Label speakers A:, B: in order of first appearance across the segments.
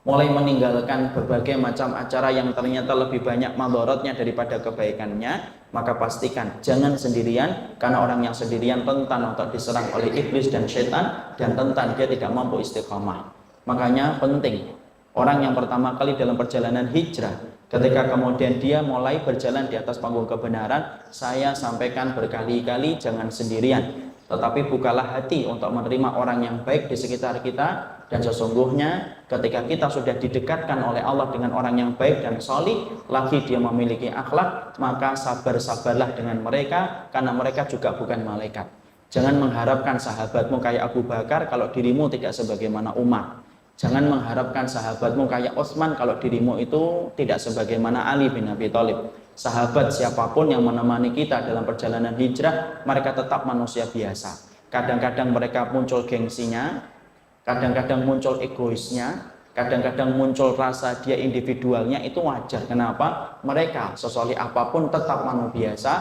A: mulai meninggalkan berbagai macam acara yang ternyata lebih banyak madharatnya daripada kebaikannya, maka pastikan jangan sendirian, karena orang yang sendirian rentan untuk diserang oleh iblis dan setan, dan rentan dia tidak mampu istiqamah. Makanya penting, orang yang pertama kali dalam perjalanan hijrah, ketika kemudian dia mulai berjalan di atas panggung kebenaran, saya sampaikan berkali-kali, jangan sendirian, tetapi bukalah hati untuk menerima orang yang baik di sekitar kita. Dan sesungguhnya ketika kita sudah didekatkan oleh Allah dengan orang yang baik dan solih, lagi dia memiliki akhlak, maka sabar-sabarlah dengan mereka, karena mereka juga bukan malaikat. Jangan mengharapkan sahabatmu kayak Abu Bakar kalau dirimu tidak sebagaimana Umar. Jangan mengharapkan sahabatmu kayak Utsman kalau dirimu itu tidak sebagaimana Ali bin Abi Thalib. Sahabat siapapun yang menemani kita dalam perjalanan hijrah, mereka tetap manusia biasa. Kadang-kadang mereka muncul gengsinya, kadang-kadang muncul egoisnya, kadang-kadang muncul rasa dia individualnya, itu wajar. Kenapa? Mereka sesolih apapun tetap manusia biasa.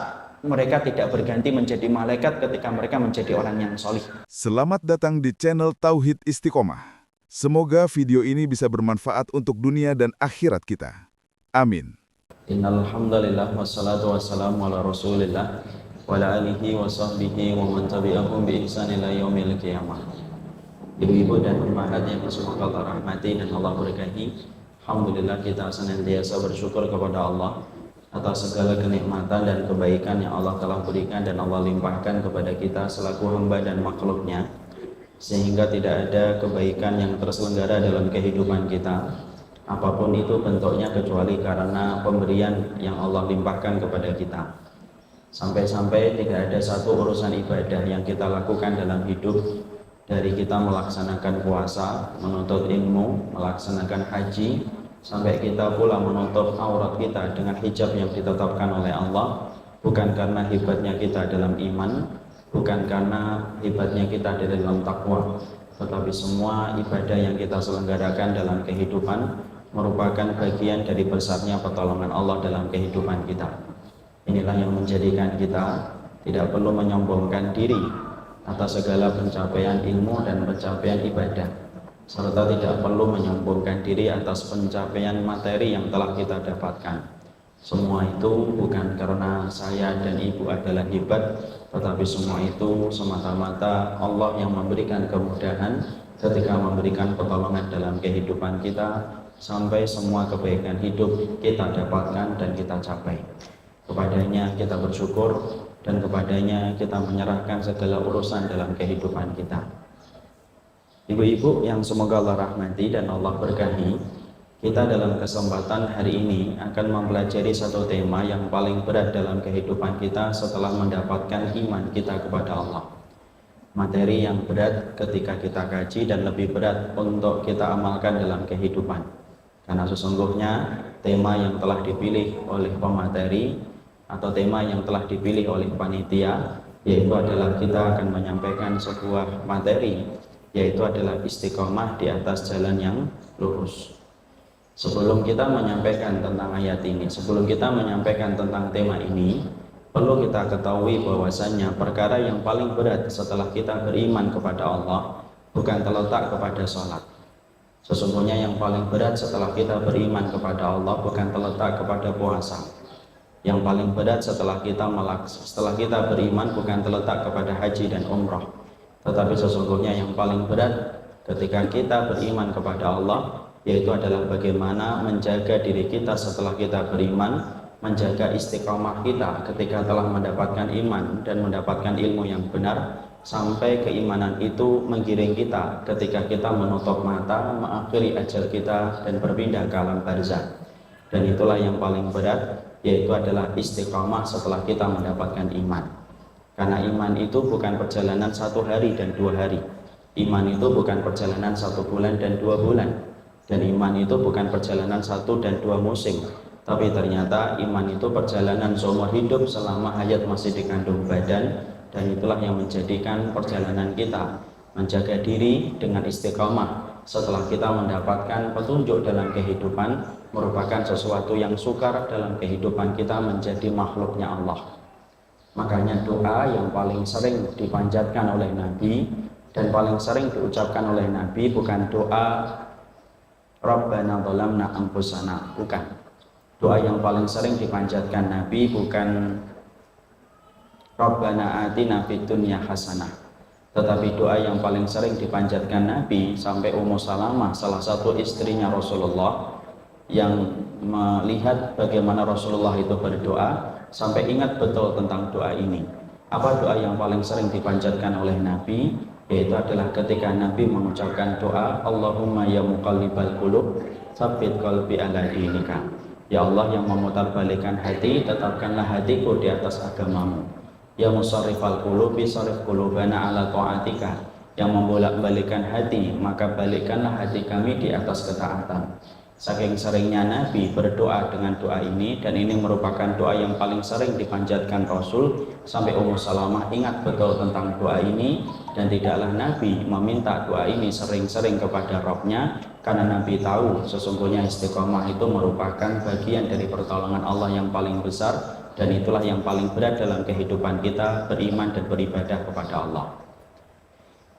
A: Mereka tidak berganti menjadi malaikat ketika mereka menjadi orang yang solih.
B: Selamat datang di channel Tauhid Istiqomah. Semoga video ini bisa bermanfaat untuk dunia dan akhirat kita. Amin.
A: Innal hamdalillah wassalatu wassalamu ala Rasulillah wa ala alihi wa sahbihi wa man tabi'ahum bi ihsan ila yaumil qiyamah. Ibu-ibu dan ummahat yang semoga Allah rahmati dan Allah berkahi, alhamdulillah kita senantiasa bersyukur kepada Allah atas segala kenikmatan dan kebaikan yang Allah telah berikan dan Allah limpahkan kepada kita selaku hamba dan makhluknya, sehingga tidak ada kebaikan yang terselenggara dalam kehidupan kita, apapun itu bentuknya, kecuali karena pemberian yang Allah limpahkan kepada kita. Sampai-sampai tidak ada satu urusan ibadah yang kita lakukan dalam hidup, dari kita melaksanakan puasa, menuntut ilmu, melaksanakan haji, sampai kita pula menutup aurat kita dengan hijab yang ditetapkan oleh Allah, bukan karena hebatnya kita dalam iman, bukan karena hebatnya kita dalam takwa, tetapi semua ibadah yang kita selenggarakan dalam kehidupan merupakan bagian dari besarnya pertolongan Allah dalam kehidupan kita. Inilah yang menjadikan kita tidak perlu menyombongkan diri atas segala pencapaian ilmu dan pencapaian ibadah, serta tidak perlu menyombongkan diri atas pencapaian materi yang telah kita dapatkan. Semua itu bukan karena saya dan ibu adalah hebat, tetapi semua itu semata-mata Allah yang memberikan kemudahan ketika memberikan pertolongan dalam kehidupan kita, sampai semua kebaikan hidup kita dapatkan dan kita capai. Kepadanya kita bersyukur, dan kepadanya kita menyerahkan segala urusan dalam kehidupan kita. Ibu-ibu yang semoga Allah rahmati dan Allah berkahi, kita dalam kesempatan hari ini akan mempelajari satu tema yang paling berat dalam kehidupan kita setelah mendapatkan iman kita kepada Allah. Materi yang berat ketika kita kaji dan lebih berat untuk kita amalkan dalam kehidupan. Karena sesungguhnya tema yang telah dipilih oleh pemateri atau tema yang telah dipilih oleh panitia, yaitu adalah kita akan menyampaikan sebuah materi, yaitu adalah istiqomah di atas jalan yang lurus. Sebelum kita menyampaikan tentang ayat ini, sebelum kita menyampaikan tentang tema ini, perlu kita ketahui bahwasannya perkara yang paling berat setelah kita beriman kepada Allah bukan terletak kepada sholat. Sesungguhnya yang paling berat setelah kita beriman kepada Allah bukan terletak kepada puasa. Yang paling berat setelah kita beriman bukan terletak kepada haji dan umrah, tetapi sesungguhnya yang paling berat ketika kita beriman kepada Allah, yaitu adalah bagaimana menjaga diri kita setelah kita beriman, menjaga istiqomah kita ketika telah mendapatkan iman dan mendapatkan ilmu yang benar, sampai keimanan itu menggiring kita ketika kita menutup mata, mengakhiri ajal kita dan berpindah ke alam barzakh. Dan itulah yang paling berat, yaitu adalah istiqamah setelah kita mendapatkan iman. Karena iman itu bukan perjalanan 1 hari dan 2 hari. Iman itu bukan perjalanan 1 bulan dan 2 bulan. Dan iman itu bukan perjalanan 1 dan 2 musim. Tapi ternyata iman itu perjalanan seumur hidup selama hayat masih dikandung badan. Dan itulah yang menjadikan perjalanan kita menjaga diri dengan istiqamah setelah kita mendapatkan petunjuk dalam kehidupan, merupakan sesuatu yang sukar dalam kehidupan kita menjadi makhluknya Allah. Makanya doa yang paling sering dipanjatkan oleh Nabi dan paling sering diucapkan oleh Nabi bukan doa Rabbana dhalamna anfusana, bukan. Doa yang paling sering dipanjatkan Nabi bukan Rabbana atina fid dunya hasanah, tetapi doa yang paling sering dipanjatkan Nabi sampai Ummu Salamah, salah satu istrinya Rasulullah, yang melihat bagaimana Rasulullah itu berdoa sampai ingat betul tentang doa ini. Apa doa yang paling sering dipanjatkan oleh Nabi? Yaitu adalah ketika Nabi mengucapkan doa Allahumma ya muqallibal qulub tsabbit qalbi ala dinika. Ya Allah yang memutarbalikkan hati, tetapkanlah hatiku di atas agamamu. Ya musarrifal qulubi sarif qulubana ala ta'atika. Yang membolak-balikkan hati, maka balikkanlah hati kami di atas ketaatan. Saking seringnya Nabi berdoa dengan doa ini, dan ini merupakan doa yang paling sering dipanjatkan Rasul, sampai Ummu Salamah ingat betul tentang doa ini, dan tidaklah Nabi meminta doa ini sering-sering kepada Rabb-Nya, karena Nabi tahu sesungguhnya istiqomah itu merupakan bagian dari pertolongan Allah yang paling besar, dan itulah yang paling berat dalam kehidupan kita beriman dan beribadah kepada Allah.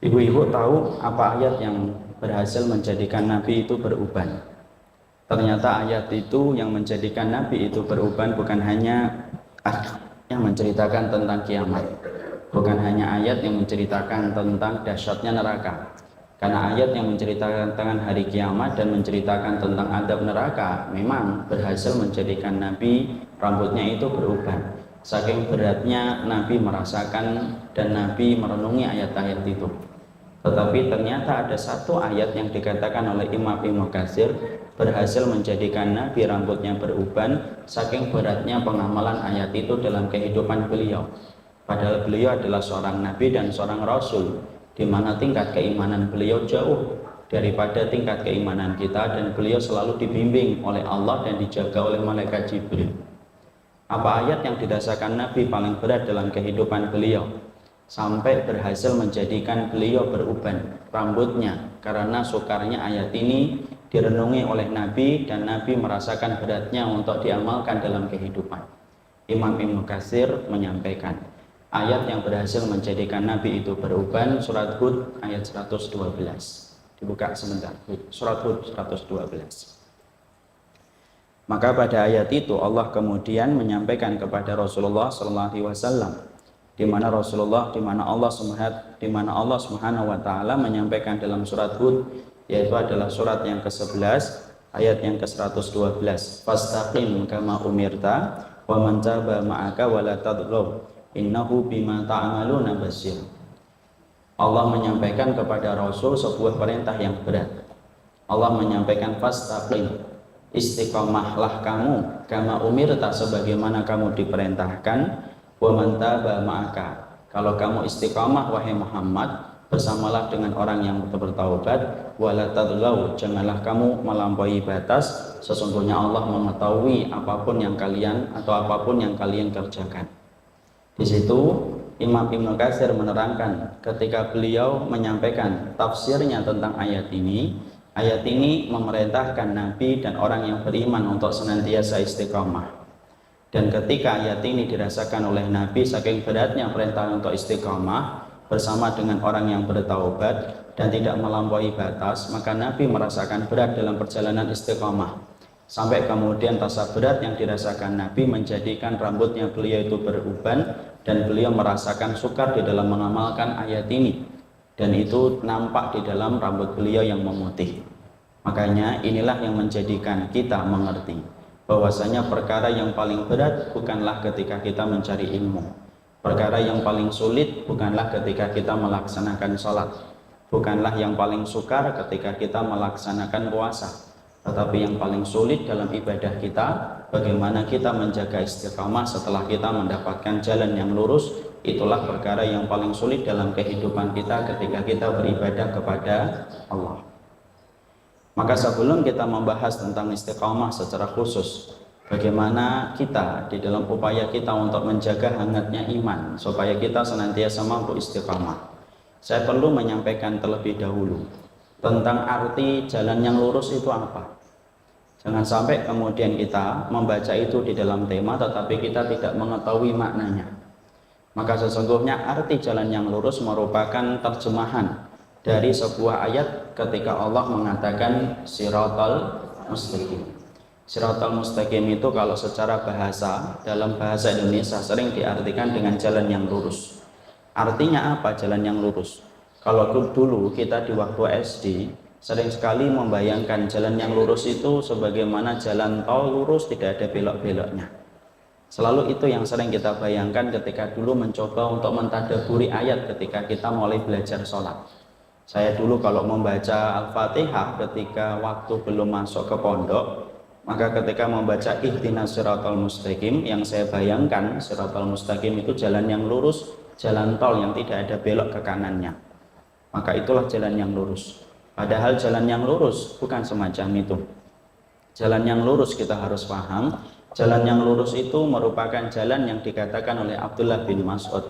A: Ibu-ibu tahu apa ayat yang berhasil menjadikan Nabi itu beruban? Ternyata ayat itu yang menjadikan Nabi itu beruban bukan hanya ayat yang menceritakan tentang kiamat, bukan hanya ayat yang menceritakan tentang dahsyatnya neraka. Karena ayat yang menceritakan tentang hari kiamat dan menceritakan tentang adab neraka memang berhasil menjadikan Nabi rambutnya itu beruban. Saking beratnya Nabi merasakan dan Nabi merenungi ayat-ayat itu. Tetapi ternyata ada satu ayat yang dikatakan oleh Imam Ibnu Katsir berhasil menjadikan Nabi rambutnya beruban saking beratnya pengamalan ayat itu dalam kehidupan beliau. Padahal beliau adalah seorang Nabi dan seorang Rasul, di mana tingkat keimanan beliau jauh daripada tingkat keimanan kita, dan beliau selalu dibimbing oleh Allah dan dijaga oleh malaikat Jibril. Apa ayat yang dirasakan Nabi paling berat dalam kehidupan beliau sampai berhasil menjadikan beliau beruban rambutnya? Karena sukarnya ayat ini direnungi oleh Nabi dan Nabi merasakan beratnya untuk diamalkan dalam kehidupan. Imam Ibnu Katsir menyampaikan ayat yang berhasil menjadikan Nabi itu beruban, surat Hud ayat 112. Dibuka sebentar, surat Hud 112. Maka pada ayat itu Allah kemudian menyampaikan kepada Rasulullah SAW, di mana Allah Subhanahu wa taala menyampaikan dalam surat Hud, yaitu adalah surat yang ke-11 ayat yang ke-112, fastaqim kama umirta wa man taba ma'aka wa la tadghaw innahu bima ta'maluna basir. Allah menyampaikan kepada Rasul sebuah perintah yang berat. Allah menyampaikan fastaqim, istiqomahlah kamu, kama umirta, sebagaimana kamu diperintahkan, wa man taba ma'aka, kalau kamu istiqomah wahai Muhammad, bersamalah dengan orang yang bertaubat, wala tadghaw, janganlah kamu melampaui batas, sesungguhnya Allah mengetahui apapun yang kalian kerjakan. Di situ Imam Ibnu Katsir menerangkan ketika beliau menyampaikan tafsirnya tentang ayat ini memerintahkan Nabi dan orang yang beriman untuk senantiasa istiqomah. Dan ketika ayat ini dirasakan oleh Nabi saking beratnya perintah untuk istiqomah bersama dengan orang yang bertaubat dan tidak melampaui batas, maka Nabi merasakan berat dalam perjalanan istiqomah. Sampai kemudian rasa berat yang dirasakan Nabi menjadikan rambutnya beliau itu beruban, dan beliau merasakan sukar di dalam mengamalkan ayat ini, dan itu nampak di dalam rambut beliau yang memutih. Makanya inilah yang menjadikan kita mengerti bahwasanya perkara yang paling berat bukanlah ketika kita mencari ilmu. Perkara yang paling sulit bukanlah ketika kita melaksanakan sholat, bukanlah yang paling sukar ketika kita melaksanakan puasa, tetapi yang paling sulit dalam ibadah kita, bagaimana kita menjaga istiqamah setelah kita mendapatkan jalan yang lurus. Itulah perkara yang paling sulit dalam kehidupan kita ketika kita beribadah kepada Allah. Maka sebelum kita membahas tentang istiqamah secara khusus, bagaimana kita di dalam upaya kita untuk menjaga hangatnya iman supaya kita senantiasa mampu istiqamah, saya perlu menyampaikan terlebih dahulu tentang arti jalan yang lurus itu apa. Jangan sampai kemudian kita membaca itu di dalam tema tetapi kita tidak mengetahui maknanya. Maka sesungguhnya arti jalan yang lurus merupakan terjemahan dari sebuah ayat ketika Allah mengatakan siratal mustaqim. Siratal mustaqim itu kalau secara bahasa, dalam bahasa Indonesia sering diartikan dengan jalan yang lurus. Artinya apa jalan yang lurus? Kalau dulu kita di waktu SD sering sekali membayangkan jalan yang lurus itu sebagaimana jalan tol lurus, tidak ada belok-beloknya. Selalu itu yang sering kita bayangkan ketika dulu mencoba untuk mentadaburi ayat ketika kita mulai belajar sholat. Saya dulu kalau membaca Al-Fatihah ketika waktu belum masuk ke pondok, maka ketika membaca ihdinas siratal mustaqim, yang saya bayangkan siratal mustaqim itu jalan yang lurus, jalan tol yang tidak ada belok ke kanannya. Maka itulah jalan yang lurus. Padahal jalan yang lurus bukan semacam itu. Jalan yang lurus kita harus paham, jalan yang lurus itu merupakan jalan yang dikatakan oleh Abdullah bin Mas'ud,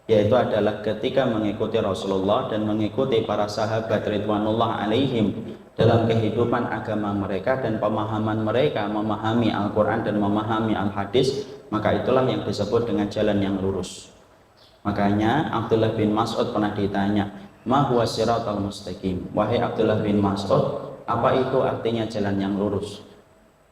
A: yaitu adalah ketika mengikuti Rasulullah dan mengikuti para sahabat ridwanullah alaihim dalam kehidupan agama mereka dan pemahaman mereka memahami Al-Quran dan memahami Al-Hadis, maka itulah yang disebut dengan jalan yang lurus. Makanya Abdullah bin Mas'ud pernah ditanya, ma huwa siratal mustaqim, wahai Abdullah bin Mas'ud, apa itu artinya jalan yang lurus?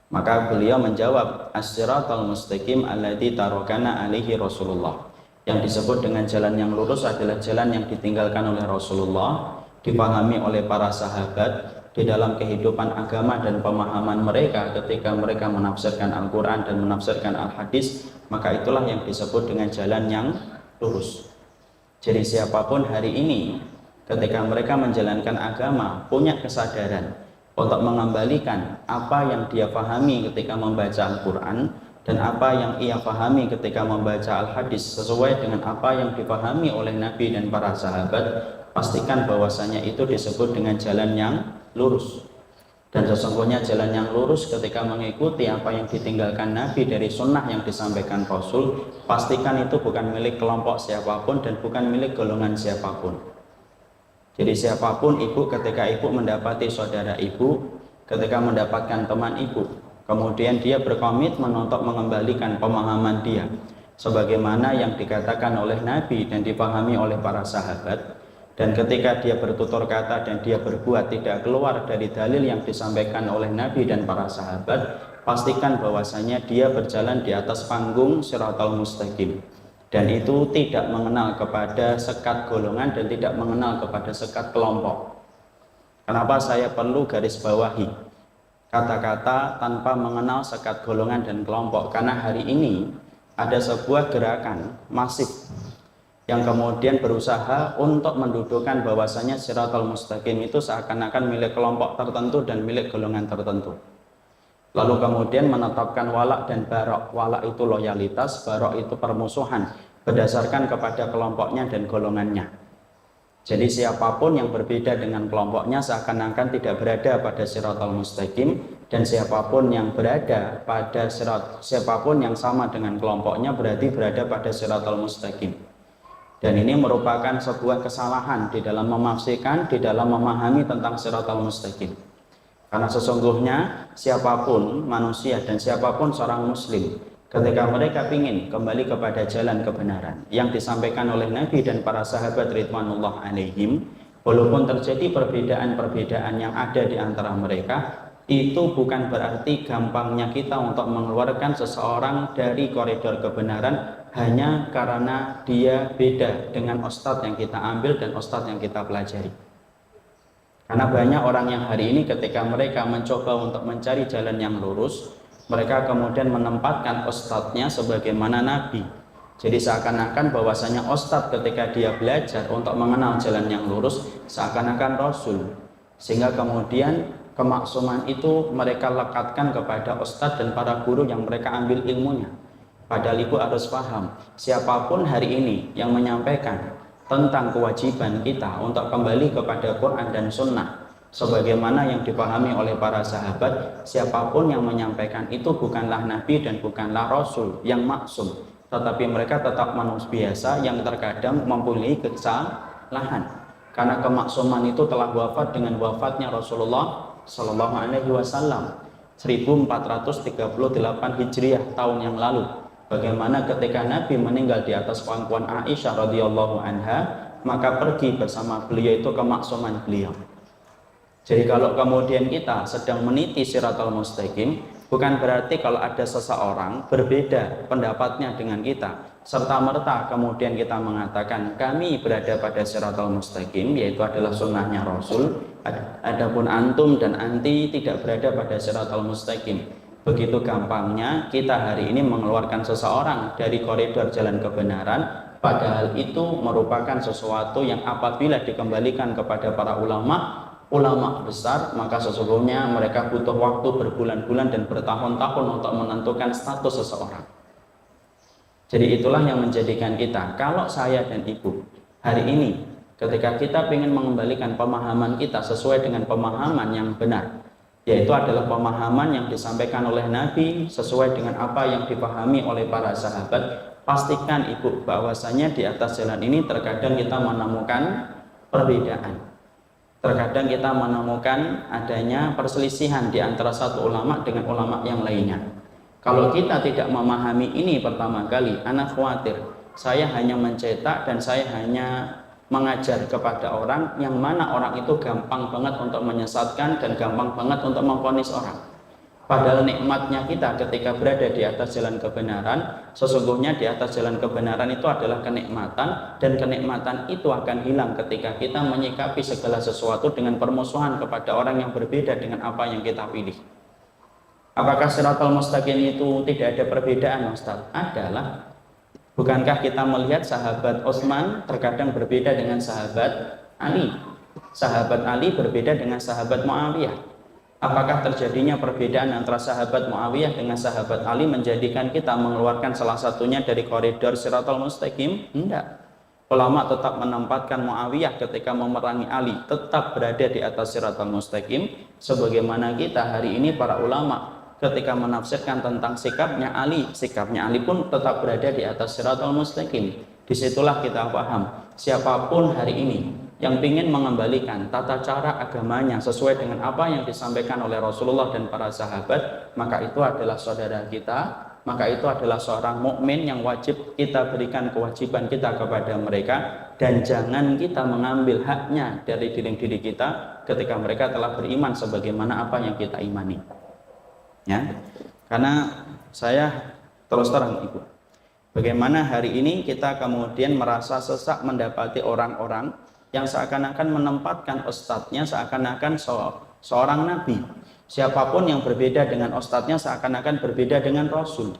A: Maka beliau menjawab, as-siratal mustaqim alladzi tarakana alaihi Rasulullah. Yang disebut dengan jalan yang lurus adalah jalan yang ditinggalkan oleh Rasulullah, dipahami oleh para sahabat di dalam kehidupan agama dan pemahaman mereka ketika mereka menafsirkan Al-Quran dan menafsirkan Al-Hadis, maka itulah yang disebut dengan jalan yang lurus. Jadi siapapun hari ini ketika mereka menjalankan agama punya kesadaran untuk mengembalikan apa yang dia pahami ketika membaca Al-Quran dan apa yang ia pahami ketika membaca Al-Hadis sesuai dengan apa yang dipahami oleh Nabi dan para sahabat, pastikan bahwasanya itu disebut dengan jalan yang lurus. Dan sesungguhnya jalan yang lurus ketika mengikuti apa yang ditinggalkan Nabi dari sunnah yang disampaikan Rasul, pastikan itu bukan milik kelompok siapapun dan bukan milik golongan siapapun. Jadi siapapun ibu, ketika ibu mendapati saudara ibu, ketika mendapatkan teman ibu, kemudian dia berkomitmen untuk mengembalikan pemahaman dia sebagaimana yang dikatakan oleh Nabi dan dipahami oleh para sahabat, dan ketika dia bertutur kata dan dia berbuat tidak keluar dari dalil yang disampaikan oleh Nabi dan para sahabat, pastikan bahwasanya dia berjalan di atas panggung siratal mustaqim. Dan itu tidak mengenal kepada sekat golongan dan tidak mengenal kepada sekat kelompok. Kenapa saya perlu garis bawahi kata-kata tanpa mengenal sekat golongan dan kelompok? Karena hari ini ada sebuah gerakan masif yang kemudian berusaha untuk mendudukkan bahwasanya siratal mustaqim itu seakan-akan milik kelompok tertentu dan milik golongan tertentu. Lalu kemudian menetapkan walak dan barok. Walak itu loyalitas, barok itu permusuhan berdasarkan kepada kelompoknya dan golongannya. Jadi siapapun yang berbeda dengan kelompoknya seakan-akan tidak berada pada siratal mustaqim, dan siapapun yang berada pada siapapun yang sama dengan kelompoknya berarti berada pada siratal mustaqim. Dan ini merupakan sebuah kesalahan di dalam memafsirkan, di dalam memahami tentang siratal mustaqim. Karena sesungguhnya siapapun manusia dan siapapun seorang muslim, ketika mereka ingin kembali kepada jalan kebenaran yang disampaikan oleh Nabi dan para sahabat ridwanullah alaihim, walaupun terjadi perbedaan-perbedaan yang ada di antara mereka, itu bukan berarti gampangnya kita untuk mengeluarkan seseorang dari koridor kebenaran hanya karena dia beda dengan ustadz yang kita ambil dan ustadz yang kita pelajari. Karena banyak orang yang hari ini ketika mereka mencoba untuk mencari jalan yang lurus, mereka kemudian menempatkan ustadznya sebagaimana Nabi. Jadi seakan-akan bahwasanya ustadz ketika dia belajar untuk mengenal jalan yang lurus seakan-akan Rasul. Sehingga kemudian kemaksuman itu mereka lekatkan kepada ustadz dan para guru yang mereka ambil ilmunya. Padahal ibu harus paham, siapapun hari ini yang menyampaikan tentang kewajiban kita untuk kembali kepada Quran dan Sunnah sebagaimana yang dipahami oleh para sahabat, siapapun yang menyampaikan itu bukanlah Nabi dan bukanlah Rasul yang maksum, tetapi mereka tetap manusia biasa yang terkadang mempunyai kesalahan. Karena kemaksuman itu telah wafat dengan wafatnya Rasulullah Sallallahu Alaihi Wasallam 1438 Hijriah tahun yang lalu. Bagaimana ketika Nabi meninggal di atas pangkuan Aisyah radhiyallahu anha, maka pergi bersama beliau itu kemaksuman beliau. Jadi kalau kemudian kita sedang meniti Shiratal Mustaqim, bukan berarti kalau ada seseorang berbeda pendapatnya dengan kita, serta-merta kemudian kita mengatakan kami berada pada Shiratal Mustaqim, yaitu adalah sunnahnya Rasul, adapun antum dan anti tidak berada pada Shiratal Mustaqim. Begitu gampangnya kita hari ini mengeluarkan seseorang dari koridor jalan kebenaran, padahal itu merupakan sesuatu yang apabila dikembalikan kepada para ulama besar, maka sesungguhnya mereka butuh waktu berbulan-bulan dan bertahun-tahun untuk menentukan status seseorang. Jadi itulah yang menjadikan kita, kalau saya dan ibu hari ini ketika kita ingin mengembalikan pemahaman kita sesuai dengan pemahaman yang benar, yaitu adalah pemahaman yang disampaikan oleh Nabi sesuai dengan apa yang dipahami oleh para sahabat, pastikan ibu bahwasanya di atas jalan ini terkadang kita menemukan perbedaan. Terkadang kita menemukan adanya perselisihan di antara satu ulama dengan ulama yang lainnya. Kalau kita tidak memahami ini pertama kali, anak khawatir saya hanya mencetak dan saya hanya mengajar kepada orang yang mana orang itu gampang banget untuk menyesatkan dan gampang banget untuk memvonis orang. Padahal nikmatnya kita ketika berada di atas jalan kebenaran, sesungguhnya di atas jalan kebenaran itu adalah kenikmatan, dan kenikmatan itu akan hilang ketika kita menyikapi segala sesuatu dengan permusuhan kepada orang yang berbeda dengan apa yang kita pilih. Apakah Shiratal Mustaqim itu tidak ada perbedaan, Ustaz? Adalah. Bukankah kita melihat sahabat Utsman terkadang berbeda dengan sahabat Ali? Sahabat Ali berbeda dengan sahabat Muawiyah. Apakah terjadinya perbedaan antara sahabat Muawiyah dengan sahabat Ali menjadikan kita mengeluarkan salah satunya dari koridor Shiratal Mustaqim? Tidak. Ulama tetap menempatkan Muawiyah ketika memerangi Ali tetap berada di atas Shiratal Mustaqim, sebagaimana kita hari ini para ulama ketika menafsirkan tentang sikapnya Ali pun tetap berada di atas Shiratal Mustaqim. Disitulah kita paham, siapapun hari ini yang ingin mengembalikan tata cara agamanya sesuai dengan apa yang disampaikan oleh Rasulullah dan para sahabat, maka itu adalah saudara kita, maka itu adalah seorang mukmin yang wajib kita berikan kewajiban kita kepada mereka, dan jangan kita mengambil haknya dari diri kita ketika mereka telah beriman sebagaimana apa yang kita imani. Ya, karena saya terus terang ibu, bagaimana hari ini kita kemudian merasa sesak mendapati orang-orang yang seakan-akan menempatkan ustadznya seakan-akan seorang nabi. Siapapun yang berbeda dengan ustadznya seakan-akan berbeda dengan Rasul.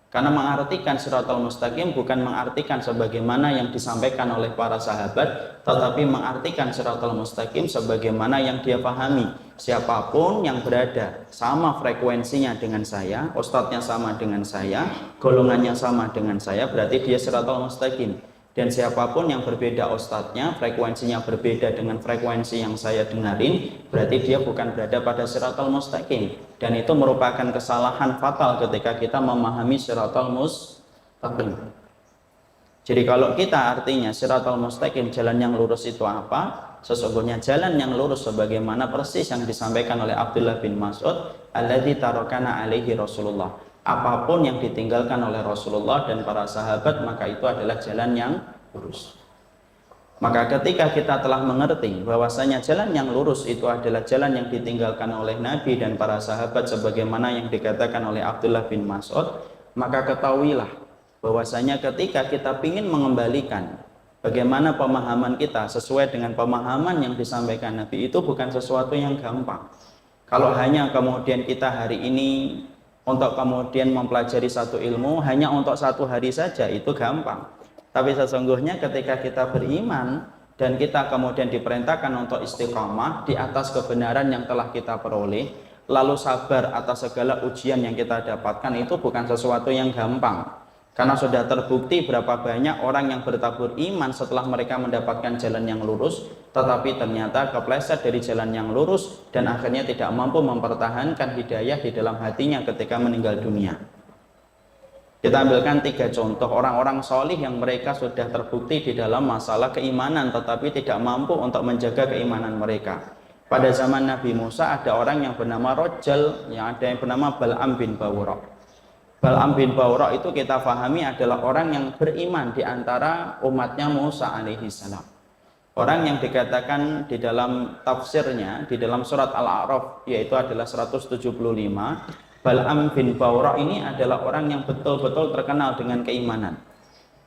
A: Karena mengartikan Shiratal Mustaqim bukan mengartikan sebagaimana yang disampaikan oleh para sahabat, tetapi mengartikan Shiratal Mustaqim sebagaimana yang dia pahami. Siapapun yang berada sama frekuensinya dengan saya, ustadznya sama dengan saya, golongannya sama dengan saya, berarti dia Shiratal Mustaqim. Dan siapapun yang berbeda ustadznya, frekuensinya berbeda dengan frekuensi yang saya dengarin, berarti dia bukan berada pada Shiratal Mustaqim. Dan itu merupakan kesalahan fatal ketika kita memahami Shiratal Mustaqim. Jadi kalau kita artinya Shiratal Mustaqim, jalan yang lurus itu apa? Sesungguhnya jalan yang lurus sebagaimana persis yang disampaikan oleh Abdullah bin Mas'ud, alladzi tarakana alaihi Rasulullah. Apapun yang ditinggalkan oleh Rasulullah dan para sahabat, maka itu adalah jalan yang lurus. Maka ketika kita telah mengerti bahwasanya jalan yang lurus itu adalah jalan yang ditinggalkan oleh Nabi dan para sahabat sebagaimana yang dikatakan oleh Abdullah bin Mas'ud, maka ketahuilah bahwasanya ketika kita ingin mengembalikan bagaimana pemahaman kita sesuai dengan pemahaman yang disampaikan Nabi, itu bukan sesuatu yang gampang. Kalau hanya kemudian kita hari ini untuk kemudian mempelajari satu ilmu hanya untuk satu hari saja, itu gampang. Tapi sesungguhnya ketika kita beriman dan kita kemudian diperintahkan untuk istiqamah di atas kebenaran yang telah kita peroleh, lalu sabar atas segala ujian yang kita dapatkan, itu bukan sesuatu yang gampang. Karena sudah terbukti berapa banyak orang yang bertabur iman setelah mereka mendapatkan jalan yang lurus, tetapi ternyata kepleset dari jalan yang lurus dan akhirnya tidak mampu mempertahankan hidayah di dalam hatinya ketika meninggal dunia. Kita ambilkan 3 contoh orang-orang solih yang mereka sudah terbukti di dalam masalah keimanan, tetapi tidak mampu untuk menjaga keimanan mereka. Pada zaman Nabi Musa ada orang yang bernama Rojal, yang ada yang bernama Bal'am bin Bawra. Bal'am bin Bawra itu kita fahami adalah orang yang beriman di antara umatnya Musa alaihi salam. Orang yang dikatakan di dalam tafsirnya, di dalam surat Al-A'raf, yaitu adalah 175, Bal'am bin Bawra ini adalah orang yang betul-betul terkenal dengan keimanan.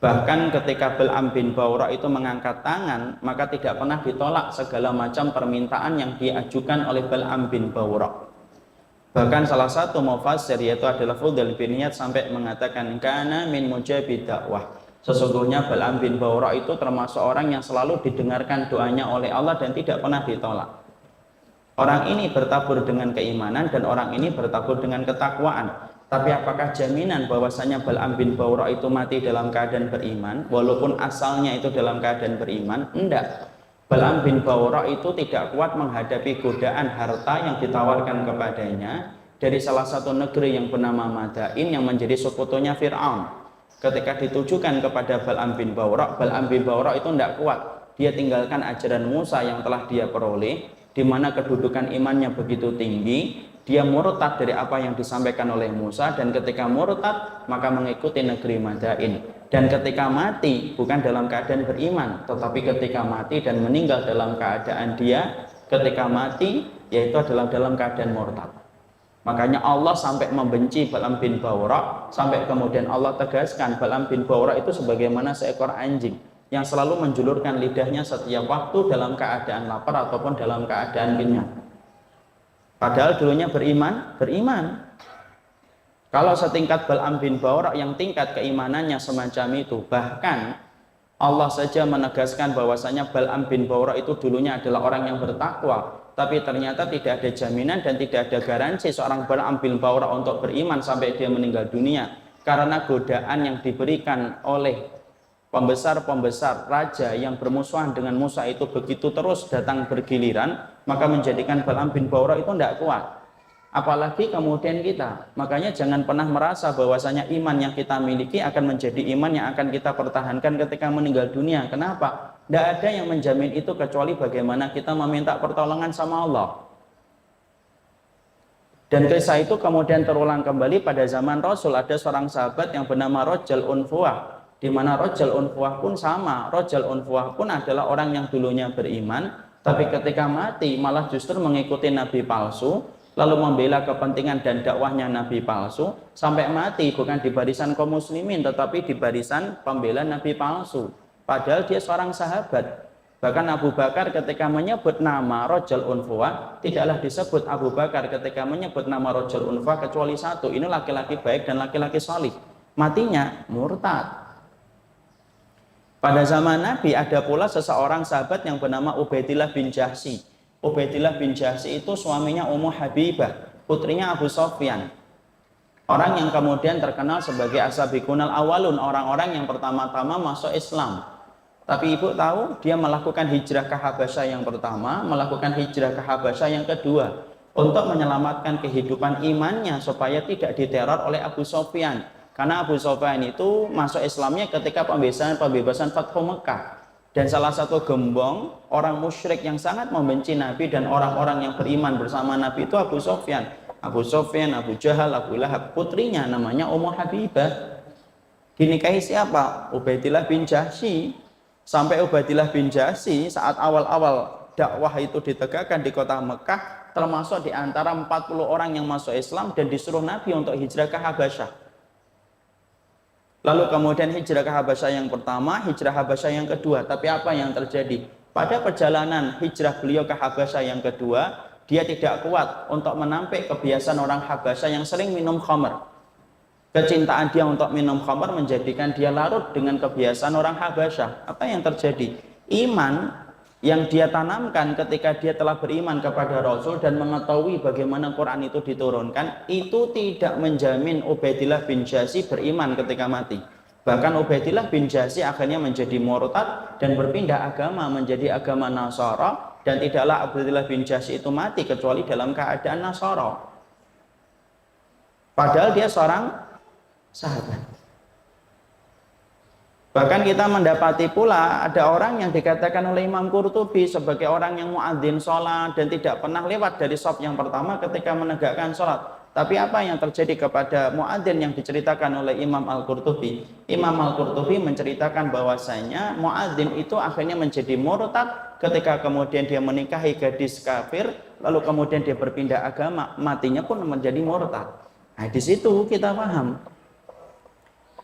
A: Bahkan ketika Bal'am bin Bawra itu mengangkat tangan, maka tidak pernah ditolak segala macam permintaan yang diajukan oleh Bal'am bin Bawra. Bahkan salah satu mufassir, yaitu adalah Fudail bin Iyad, sampai mengatakan kana min mujabid dakwah. Sesungguhnya Bal'am bin Bawra itu termasuk orang yang selalu didengarkan doanya oleh Allah dan tidak pernah ditolak. Orang ini bertabur dengan keimanan dan orang ini bertabur dengan ketakwaan. Tapi apakah jaminan bahwasanya Bal'am bin Bawra itu mati dalam keadaan beriman, walaupun asalnya itu dalam keadaan beriman? Enggak. Bal'am bin Bawra itu tidak kuat menghadapi godaan harta yang ditawarkan kepadanya dari salah satu negeri yang bernama Madain yang menjadi sekutunya Fir'aun. Ketika ditujukan kepada Bal'am bin Bawra itu tidak kuat. Dia tinggalkan ajaran Musa yang telah dia peroleh, di mana kedudukan imannya begitu tinggi. Dia murtad dari apa yang disampaikan oleh Musa, dan ketika murtad maka mengikuti negeri Madain. Dan ketika mati bukan dalam keadaan beriman, tetapi ketika mati dan meninggal dalam keadaan dia ketika mati yaitu adalah dalam keadaan murtad. Makanya Allah sampai membenci Bal'am bin Bawra, sampai kemudian Allah tegaskan Bal'am bin Bawra itu sebagaimana seekor anjing yang selalu menjulurkan lidahnya setiap waktu dalam keadaan lapar ataupun dalam keadaan kenyang. Padahal dulunya beriman. Kalau setingkat Bal'am bin Bawra yang tingkat keimanannya semacam itu, bahkan Allah saja menegaskan bahwasanya Bal'am bin Bawra itu dulunya adalah orang yang bertakwa, tapi ternyata tidak ada jaminan dan tidak ada garansi seorang Bal'am bin Bawra untuk beriman sampai dia meninggal dunia, karena godaan yang diberikan oleh pembesar-pembesar raja yang bermusuhan dengan Musa itu begitu terus datang bergiliran, maka menjadikan Bal'am bin Bawra itu tidak kuat. Apalagi kemudian kita. Makanya jangan pernah merasa bahwasanya iman yang kita miliki akan menjadi iman yang akan kita pertahankan ketika meninggal dunia. Kenapa? Tidak ada yang menjamin itu kecuali bagaimana kita meminta pertolongan sama Allah. Dan kisah itu kemudian terulang kembali pada zaman Rasul. Ada seorang sahabat yang bernama Rajal Unfuwah, di mana Rajal Unfuwah pun sama. Rajal Unfuwah pun adalah orang yang dulunya beriman, tapi ketika mati malah justru mengikuti nabi palsu, lalu membela kepentingan dan dakwahnya nabi palsu, sampai mati bukan di barisan kaum muslimin tetapi di barisan pembela nabi palsu. Padahal dia seorang sahabat. Bahkan Abu Bakar ketika menyebut nama Rajal Unfuwah, tidaklah disebut Abu Bakar ketika menyebut nama Rajal Unfuwah kecuali satu, ini laki-laki baik dan laki-laki salih. Matinya murtad. Pada zaman Nabi ada pula seseorang sahabat yang bernama Ubaidillah bin Jahsy. Ubaidillah bin Jahsy itu suaminya Ummu Habibah, putrinya Abu Sofyan. Orang yang kemudian terkenal sebagai as-sabiqunal awwalun, orang-orang yang pertama-tama masuk Islam. Tapi ibu tahu, dia melakukan hijrah ke Habasyah yang pertama, melakukan hijrah ke Habasyah yang kedua, untuk menyelamatkan kehidupan imannya supaya tidak diteror oleh Abu Sofyan. Karena Abu Sofyan itu masuk Islamnya ketika pembebasan Fathu Mekah. Dan salah satu gembong orang musyrik yang sangat membenci Nabi dan orang-orang yang beriman bersama Nabi itu Abu Sofyan. Abu Sofyan, Abu Jahal, Abu Lahab, putrinya namanya Ummu Habibah. Dinikahi siapa? Ubaidillah bin Jahsy. Sampai Ubaidillah bin Jahsy saat awal-awal dakwah itu ditegakkan di kota Mekah, termasuk di antara 40 orang yang masuk Islam dan disuruh Nabi untuk hijrah ke Habasyah. Lalu kemudian hijrah ke Habasyah yang pertama, hijrah Habasyah yang kedua. Tapi apa yang terjadi? Pada perjalanan hijrah beliau ke Habasyah yang kedua, dia tidak kuat untuk menampik kebiasaan orang Habasyah yang sering minum khamr. Kecintaan dia untuk minum khamr menjadikan dia larut dengan kebiasaan orang Habasyah. Apa yang terjadi? Iman yang dia tanamkan ketika dia telah beriman kepada Rasul dan mengetahui bagaimana Quran itu diturunkan, itu tidak menjamin Ubaidillah bin Jahsy beriman ketika mati. Bahkan Ubaidillah bin Jahsy akhirnya menjadi murtad dan berpindah agama menjadi agama Nasara, dan tidaklah Ubaidillah bin Jahsy itu mati kecuali dalam keadaan Nasara. Padahal dia seorang sahabat. Bahkan kita mendapati pula ada orang yang dikatakan oleh Imam Qurtubi sebagai orang yang muadzin sholat dan tidak pernah lewat dari shaf yang pertama ketika menegakkan sholat. Tapi apa yang terjadi kepada muadzin yang diceritakan oleh Imam Al-Qurtubi? Imam Al-Qurtubi menceritakan bahwasanya muadzin itu akhirnya menjadi murtad ketika kemudian dia menikahi gadis kafir, lalu kemudian dia berpindah agama, matinya pun menjadi murtad. Nah, di situ kita paham.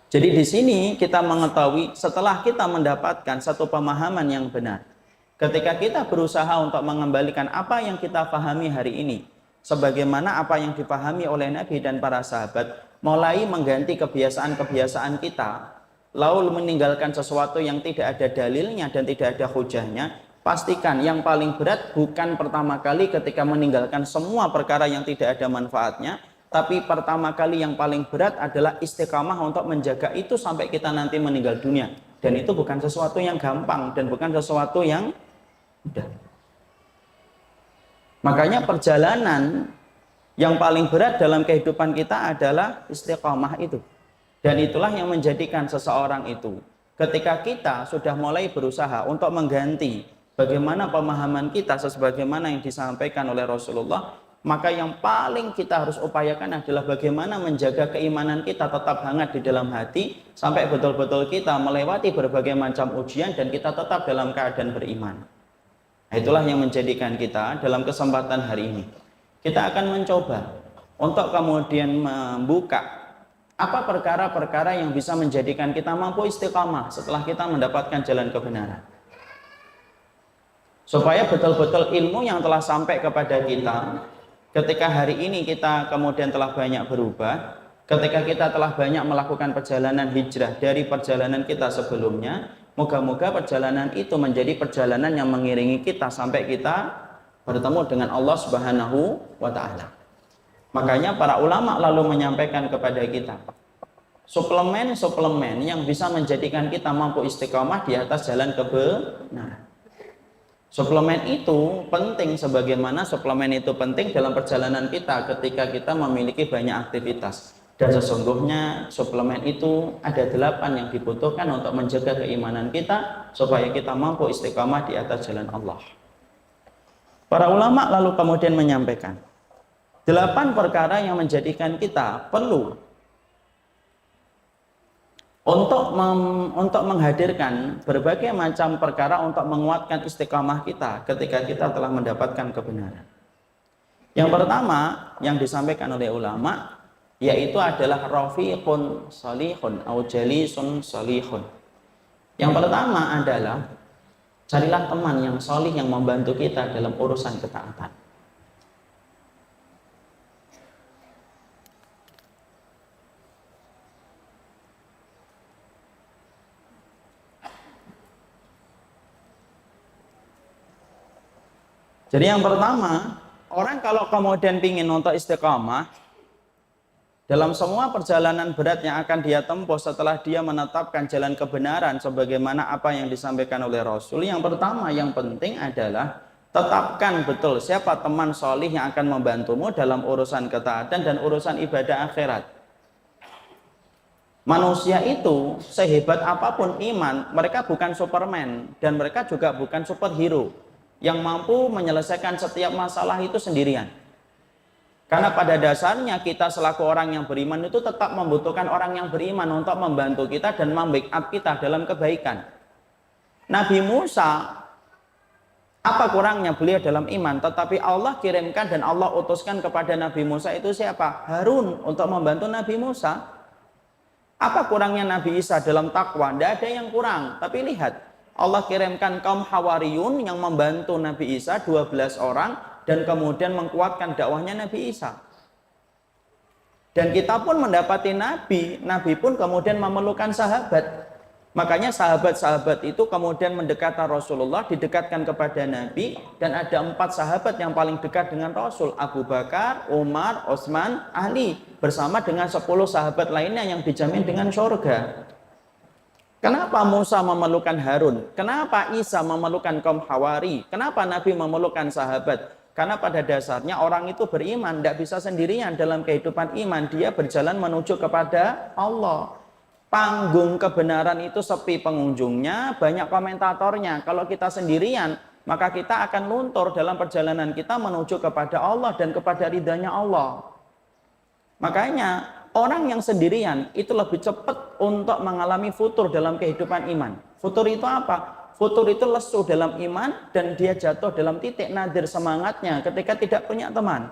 A: Jadi di sini kita mengetahui setelah kita mendapatkan satu pemahaman yang benar. Ketika kita berusaha untuk mengembalikan apa yang kita pahami hari ini, sebagaimana apa yang dipahami oleh Nabi dan para sahabat, mulai mengganti kebiasaan-kebiasaan kita, lalu meninggalkan sesuatu yang tidak ada dalilnya dan tidak ada hujahnya, pastikan yang paling berat bukan pertama kali ketika meninggalkan semua perkara yang tidak ada manfaatnya, tapi pertama kali yang paling berat adalah istiqamah untuk menjaga itu sampai kita nanti meninggal dunia. Dan itu bukan sesuatu yang gampang dan bukan sesuatu yang mudah. Makanya perjalanan yang paling berat dalam kehidupan kita adalah istiqamah itu. Dan itulah yang menjadikan seseorang itu, ketika kita sudah mulai berusaha untuk mengganti bagaimana pemahaman kita sebagaimana yang disampaikan oleh Rasulullah, maka yang paling kita harus upayakan adalah bagaimana menjaga keimanan kita tetap hangat di dalam hati sampai betul-betul kita melewati berbagai macam ujian dan kita tetap dalam keadaan beriman. Nah, itulah yang menjadikan kita dalam kesempatan hari ini kita akan mencoba untuk kemudian membuka apa perkara-perkara yang bisa menjadikan kita mampu istiqamah setelah kita mendapatkan jalan kebenaran, supaya betul-betul ilmu yang telah sampai kepada kita ketika hari ini kita kemudian telah banyak berubah, ketika kita telah banyak melakukan perjalanan hijrah dari perjalanan kita sebelumnya, moga-moga perjalanan itu menjadi perjalanan yang mengiringi kita sampai kita bertemu dengan Allah Subhanahu wa Ta'ala. Makanya para ulama lalu menyampaikan kepada kita suplemen-suplemen yang bisa menjadikan kita mampu istiqamah di atas jalan kebenaran. Suplemen itu penting sebagaimana suplemen itu penting dalam perjalanan kita ketika kita memiliki banyak aktivitas. Dan sesungguhnya suplemen itu ada 8 yang dibutuhkan untuk menjaga keimanan kita supaya kita mampu istiqamah di atas jalan Allah. Para ulama lalu kemudian menyampaikan 8 perkara yang menjadikan kita perlu untuk menghadirkan berbagai macam perkara untuk menguatkan istiqamah kita ketika kita telah mendapatkan kebenaran. Yang pertama yang disampaikan oleh ulama yaitu adalah rafiqun salihun au jalisun salihun. Yang pertama adalah carilah teman yang salih yang membantu kita dalam urusan ketaatan. Jadi yang pertama, orang kalau kemudian ingin untuk istiqamah dalam semua perjalanan berat yang akan dia tempuh setelah dia menetapkan jalan kebenaran sebagaimana apa yang disampaikan oleh Rasul, yang pertama yang penting adalah tetapkan betul siapa teman solih yang akan membantumu dalam urusan ketaatan dan urusan ibadah akhirat. Manusia itu sehebat apapun iman, mereka bukan Superman dan mereka juga bukan superhero yang mampu menyelesaikan setiap masalah itu sendirian. Karena pada dasarnya kita selaku orang yang beriman itu tetap membutuhkan orang yang beriman untuk membantu kita dan membackup kita dalam kebaikan. Nabi Musa, apa kurangnya beliau dalam iman, tetapi Allah kirimkan dan Allah utuskan kepada Nabi Musa itu siapa? Harun untuk membantu Nabi Musa. Apa kurangnya Nabi Isa dalam takwa? Tidak ada yang kurang. Tapi lihat, Allah kirimkan kaum Hawariyun yang membantu Nabi Isa 12 orang dan kemudian mengkuatkan dakwahnya Nabi Isa. Dan kita pun mendapati Nabi pun kemudian memerlukan sahabat. Makanya sahabat-sahabat itu kemudian mendekati Rasulullah, didekatkan kepada Nabi, dan ada 4 sahabat yang paling dekat dengan Rasul, Abu Bakar, Umar, Utsman, Ali, bersama dengan 10 sahabat lainnya yang dijamin dengan surga. Kenapa Musa memerlukan Harun? Kenapa Isa memerlukan kaum Hawari? Kenapa Nabi memerlukan sahabat? Karena pada dasarnya orang itu beriman, tidak bisa sendirian dalam kehidupan iman. Dia berjalan menuju kepada Allah. Panggung kebenaran itu sepi pengunjungnya, banyak komentatornya. Kalau kita sendirian, maka kita akan luntur dalam perjalanan kita menuju kepada Allah dan kepada ridhanya Allah.
C: Makanya orang yang sendirian itu lebih cepat untuk mengalami futur dalam kehidupan iman. Futur itu apa? Futur itu lesu dalam iman dan dia jatuh dalam titik nadir semangatnya ketika tidak punya teman.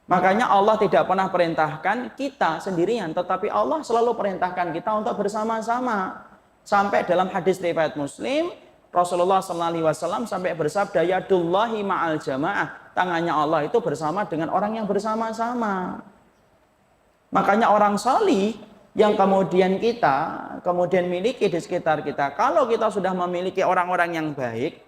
C: Makanya Allah tidak pernah perintahkan kita sendirian, tetapi Allah selalu perintahkan kita untuk bersama-sama. Sampai dalam hadis riwayat Muslim, Rasulullah SAW sampai bersabda, yadullahi ma'al jamaah, tangannya Allah itu bersama dengan orang yang bersama-sama. Makanya orang salih yang kemudian kita kemudian miliki di sekitar kita, kalau kita sudah memiliki orang-orang yang baik,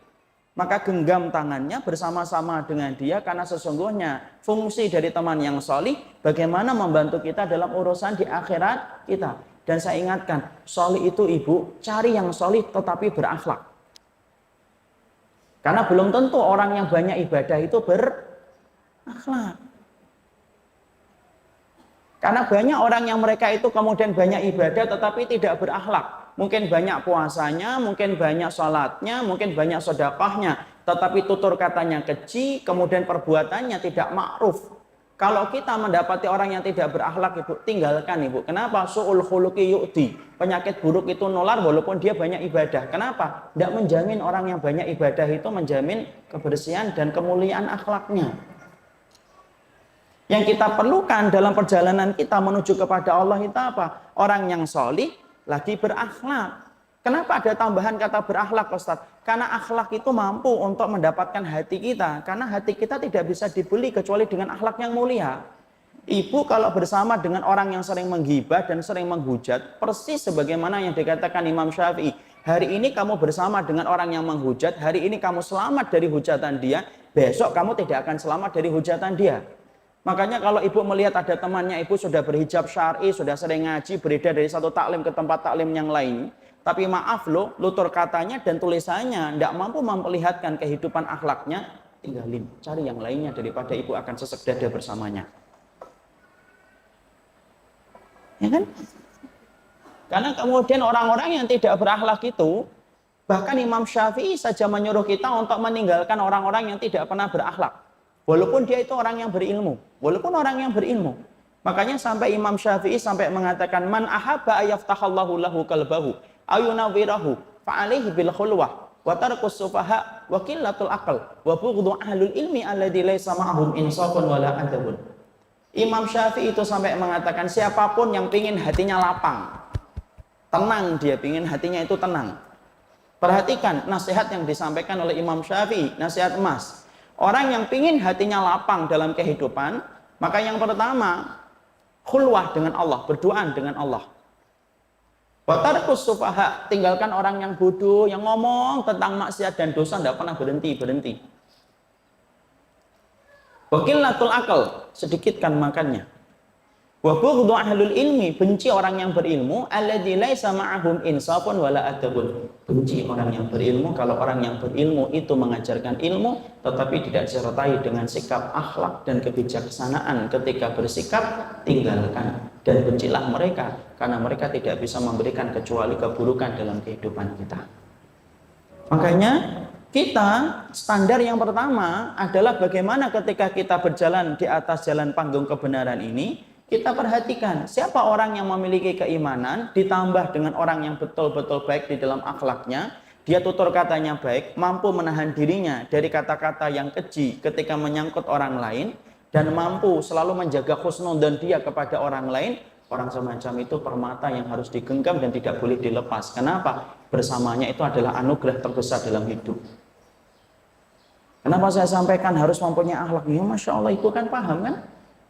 C: maka genggam tangannya bersama-sama dengan dia, karena sesungguhnya fungsi dari teman yang solih bagaimana membantu kita dalam urusan di akhirat kita. Dan saya ingatkan, solih itu ibu, cari yang solih tetapi berakhlak. Karena belum tentu orang yang banyak ibadah itu berakhlak. Karena banyak orang yang mereka itu kemudian banyak ibadah tetapi tidak berakhlak. Mungkin banyak puasanya, mungkin banyak sholatnya, mungkin banyak sedekahnya, tetapi tutur katanya keji, kemudian perbuatannya tidak ma'ruf. Kalau kita mendapati orang yang tidak berakhlak, ibu, tinggalkan, ibu. Kenapa? Su'ul khuluqi yu'ti. Penyakit buruk itu nular walaupun dia banyak ibadah. Kenapa? Tidak menjamin orang yang banyak ibadah itu menjamin kebersihan dan kemuliaan akhlaknya. Yang kita perlukan dalam perjalanan kita menuju kepada Allah itu apa? Orang yang solih lagi berakhlak. Kenapa ada tambahan kata berakhlak, Ustaz? Karena akhlak itu mampu untuk mendapatkan hati kita. Karena hati kita tidak bisa dibeli kecuali dengan akhlak yang mulia. Ibu kalau bersama dengan orang yang sering menggibah dan sering menghujat, persis sebagaimana yang dikatakan Imam Syafi'i. Hari ini kamu bersama dengan orang yang menghujat, hari ini kamu selamat dari hujatan dia, besok kamu tidak akan selamat dari hujatan dia. Makanya kalau ibu melihat ada temannya ibu sudah berhijab syar'i, sudah sering ngaji, beredar dari satu taklim ke tempat taklim yang lain, tapi maaf loh, tutur katanya dan tulisannya tidak mampu memperlihatkan kehidupan akhlaknya, tinggalin, cari yang lainnya daripada ibu akan sesek dada bersamanya. Ya kan? Karena kemudian orang-orang yang tidak berakhlak itu, bahkan Imam Syafi'i saja menyuruh kita untuk meninggalkan orang-orang yang tidak pernah berakhlak. Walaupun dia itu orang yang berilmu, Makanya sampai Imam Syafi'i sampai mengatakan, man ahabba ayaftahallahu lahu qalbahu ayunawwirahu fa'alaihi bil khulwah wa tarkus sufaha wa qillatul aql wa bughdhu ahlul ilmi alladzi laysa ma'ahum insafun wala adabun. Imam Syafi'i itu sampai mengatakan, siapapun yang pingin hatinya lapang, tenang, dia pingin hatinya itu tenang. Perhatikan nasihat yang disampaikan oleh Imam Syafi'i, nasihat emas. Orang yang pingin hatinya lapang dalam kehidupan, maka yang pertama, khulwah dengan Allah, berdoa dengan Allah. Wa tarkus sufaha, tinggalkan orang yang bodoh, yang ngomong tentang maksiat dan dosa tidak pernah berhenti. Wa qillatul aql, sedikitkan makannya. Wa bughdhu ahlul ilmi, benci orang yang berilmu, alladzi laisa ma'ahum insafun wala adabun. Benci orang yang berilmu kalau orang yang berilmu itu mengajarkan ilmu tetapi tidak disertai dengan sikap akhlak dan kebijaksanaan ketika bersikap, tinggalkan dan bencilah mereka karena mereka tidak bisa memberikan kecuali keburukan dalam kehidupan kita. Makanya kita standar yang pertama adalah bagaimana ketika kita berjalan di atas jalan panggung kebenaran ini, kita perhatikan siapa orang yang memiliki keimanan ditambah dengan orang yang betul-betul baik di dalam akhlaknya, dia tutur katanya baik, mampu menahan dirinya dari kata-kata yang keji ketika menyangkut orang lain, dan mampu selalu menjaga husnudzon dia kepada orang lain. Orang semacam itu permata yang harus digenggam dan tidak boleh dilepas. Kenapa? Bersamanya itu adalah anugerah terbesar dalam hidup. Kenapa saya sampaikan harus mempunyai akhlak? Ya Masya Allah, itu kan paham kan?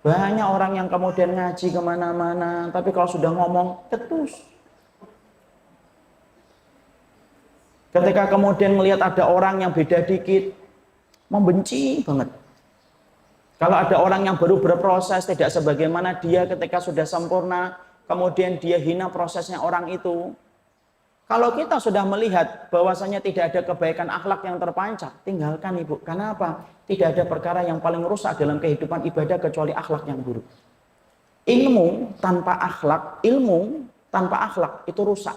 C: Banyak orang yang kemudian ngaji kemana-mana, tapi kalau sudah ngomong, ketus. Ketika kemudian melihat ada orang yang beda dikit, membenci banget. Kalau ada orang yang baru berproses, tidak sebagaimana dia ketika sudah sempurna, kemudian dia hina prosesnya orang itu. Kalau kita sudah melihat bahwasanya tidak ada kebaikan akhlak yang terpancar, tinggalkan ibu. Kenapa? Tidak ada perkara yang paling rusak dalam kehidupan ibadah kecuali akhlak yang buruk. Ilmu tanpa akhlak itu rusak.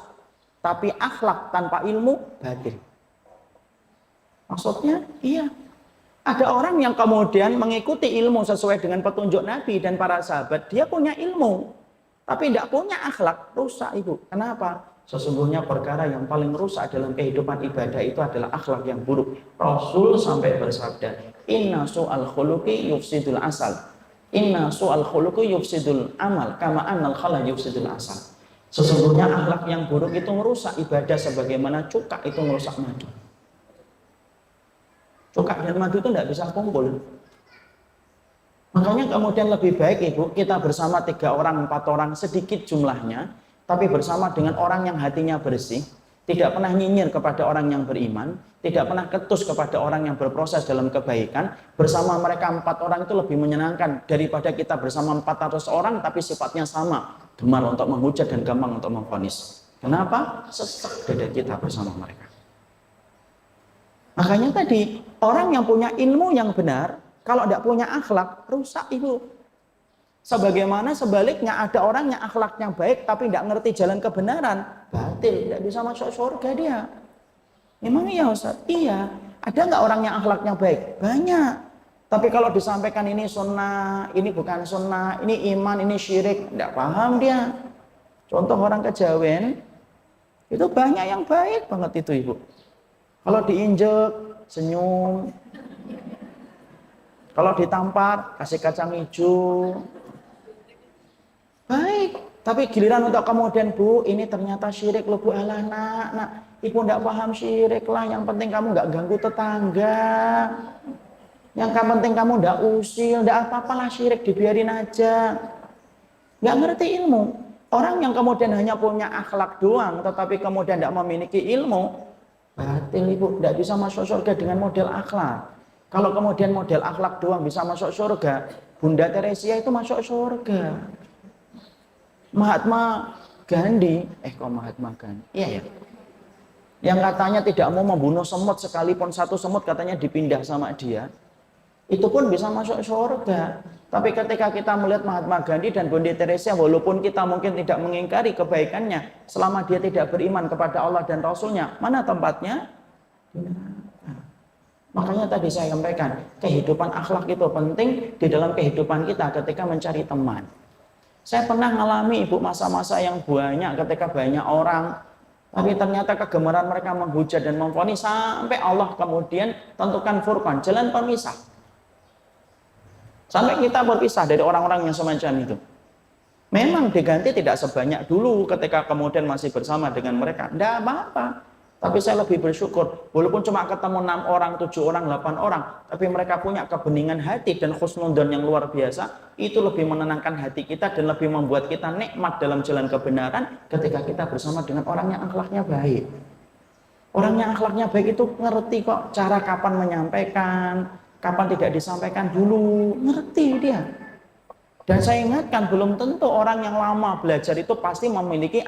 C: Tapi akhlak tanpa ilmu batil. Maksudnya, iya. Ada orang yang kemudian mengikuti ilmu sesuai dengan petunjuk Nabi dan para sahabat, dia punya ilmu, tapi tidak punya akhlak, rusak Ibu. Kenapa? Sesungguhnya perkara yang paling rusak dalam kehidupan ibadah itu adalah akhlak yang buruk. Rasul sampai bersabda, inna su'al khuluqi yufsidul asal. Inna su'al khuluqi yufsidul amal, kama annal khala yufsidul asal. Sesungguhnya akhlak yang buruk itu merusak ibadah sebagaimana cuka itu merusak madu. Cuka dan madu itu tidak bisa kumpul. Makanya kemudian lebih baik Ibu, kita bersama 3 orang, 4 orang, sedikit jumlahnya, tapi bersama dengan orang yang hatinya bersih, tidak pernah nyinyir kepada orang yang beriman, tidak pernah ketus kepada orang yang berproses dalam kebaikan. Bersama mereka 4 orang itu lebih menyenangkan daripada kita bersama 400 orang tapi sifatnya sama, gemar untuk menghujat dan gampang untuk memvonis. Kenapa? Sesak dada kita bersama mereka. Makanya tadi, orang yang punya ilmu yang benar, kalau tidak punya akhlak, rusak Ibu. Sebagaimana sebaliknya ada orang yang akhlaknya baik tapi tidak ngerti jalan kebenaran, batil, tidak bisa masuk surga dia. Memang iya Ustaz? Iya. Ada nggak orang yang akhlaknya baik? Banyak. Tapi kalau disampaikan ini sunnah, ini bukan sunnah, ini iman, ini syirik, tidak paham dia. Contoh orang kejawen, itu banyak yang baik banget itu Ibu. Kalau diinjek, senyum. Kalau ditampar, kasih kacang hijau. Baik, tapi giliran untuk kemudian, Bu, ini ternyata syirik loh Bu. Alah nak, Ibu tidak paham syirik lah, yang penting kamu nggak ganggu tetangga, yang penting kamu tidak usil, tidak apa-apalah syirik, dibiarin aja. Nggak ngerti ilmu. Orang yang kemudian hanya punya akhlak doang, tetapi kemudian tidak memiliki ilmu, batil Ibu, tidak bisa masuk surga dengan model akhlak. Kalau kemudian model akhlak doang bisa masuk surga, Bunda Teresia itu masuk surga. Mahatma Gandhi, Mahatma Gandhi, iya ya, yang katanya tidak mau membunuh semut sekalipun satu semut katanya dipindah sama dia, itu pun bisa masuk surga. Tapi ketika kita melihat Mahatma Gandhi dan Bunda Teresia, walaupun kita mungkin tidak mengingkari kebaikannya, selama dia tidak beriman kepada Allah dan Rasulnya, mana tempatnya? Makanya tadi saya sampaikan, kehidupan akhlak itu penting di dalam kehidupan kita ketika mencari teman. Saya pernah mengalami Ibu masa-masa yang banyak ketika banyak orang, tapi ternyata kegemaran mereka menghujat dan memvonis sampai Allah kemudian tentukan furqan, jalan pemisah. Sampai kita berpisah dari orang-orang yang semacam itu. Memang diganti tidak sebanyak dulu ketika kemudian masih bersama dengan mereka. Tidak apa-apa. Tapi saya lebih bersyukur, walaupun cuma ketemu 6 orang, 7 orang, 8 orang, tapi mereka punya kebeningan hati dan khusnudon yang luar biasa, itu lebih menenangkan hati kita dan lebih membuat kita nikmat dalam jalan kebenaran ketika kita bersama dengan orang yang akhlaknya baik. Orang yang akhlaknya baik itu ngerti kok cara kapan menyampaikan, kapan tidak disampaikan dulu, ngerti dia. Dan saya ingatkan, belum tentu orang yang lama belajar itu pasti memiliki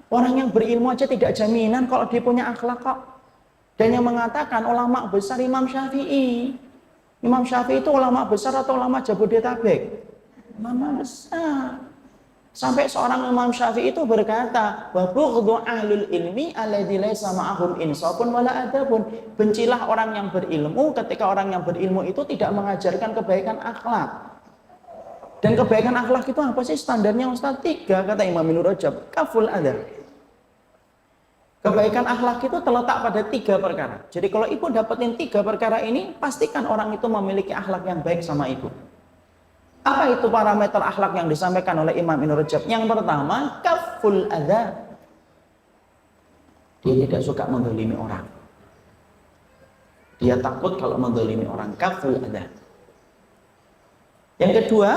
C: orang yang berilmu aja tidak jaminan kalau dia punya akhlak kok. Dan yang mengatakan ulama besar Imam Syafi'i. Imam Syafi'i itu ulama besar atau ulama Jabodetabek? Ulama besar. Sampai seorang Imam Syafi'i itu berkata, wa bughdhu ahlul ilmi alladzi laisa ma'ahum insafun wala adabun. Bencilah orang yang berilmu ketika orang yang berilmu itu tidak mengajarkan kebaikan akhlak. Dan kebaikan akhlak itu apa sih standarnya Ustaz? 3 kata Imam Ibnu Rajab, kaful adab. Kebaikan akhlak itu terletak pada 3 perkara. Jadi kalau Ibu dapetin 3 perkara ini, pastikan orang itu memiliki akhlak yang baik sama Ibu. Apa itu parameter akhlak yang disampaikan oleh Imam Ibnu Rajab? Yang pertama, kaful adab. Dia tidak suka menzalimi orang. Dia takut kalau menzalimi orang, kaful adab. Yang kedua,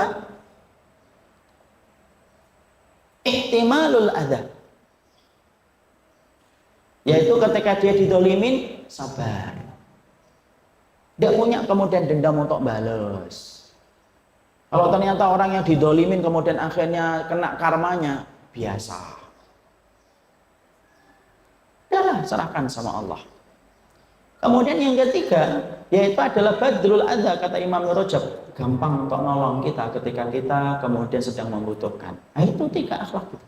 C: ihtimalul adab. Yaitu ketika dia didolimin, sabar. Tidak punya kemudian dendam untuk balas. Kalau ternyata orang yang didolimin kemudian akhirnya kena karmanya, biasa. Udahlah, serahkan sama Allah. Kemudian yang ketiga, yaitu adalah badrul adza, kata Imam Rajab. Gampang untuk nolong kita ketika kita kemudian sedang membutuhkan. Nah, itu 3 akhlak itu.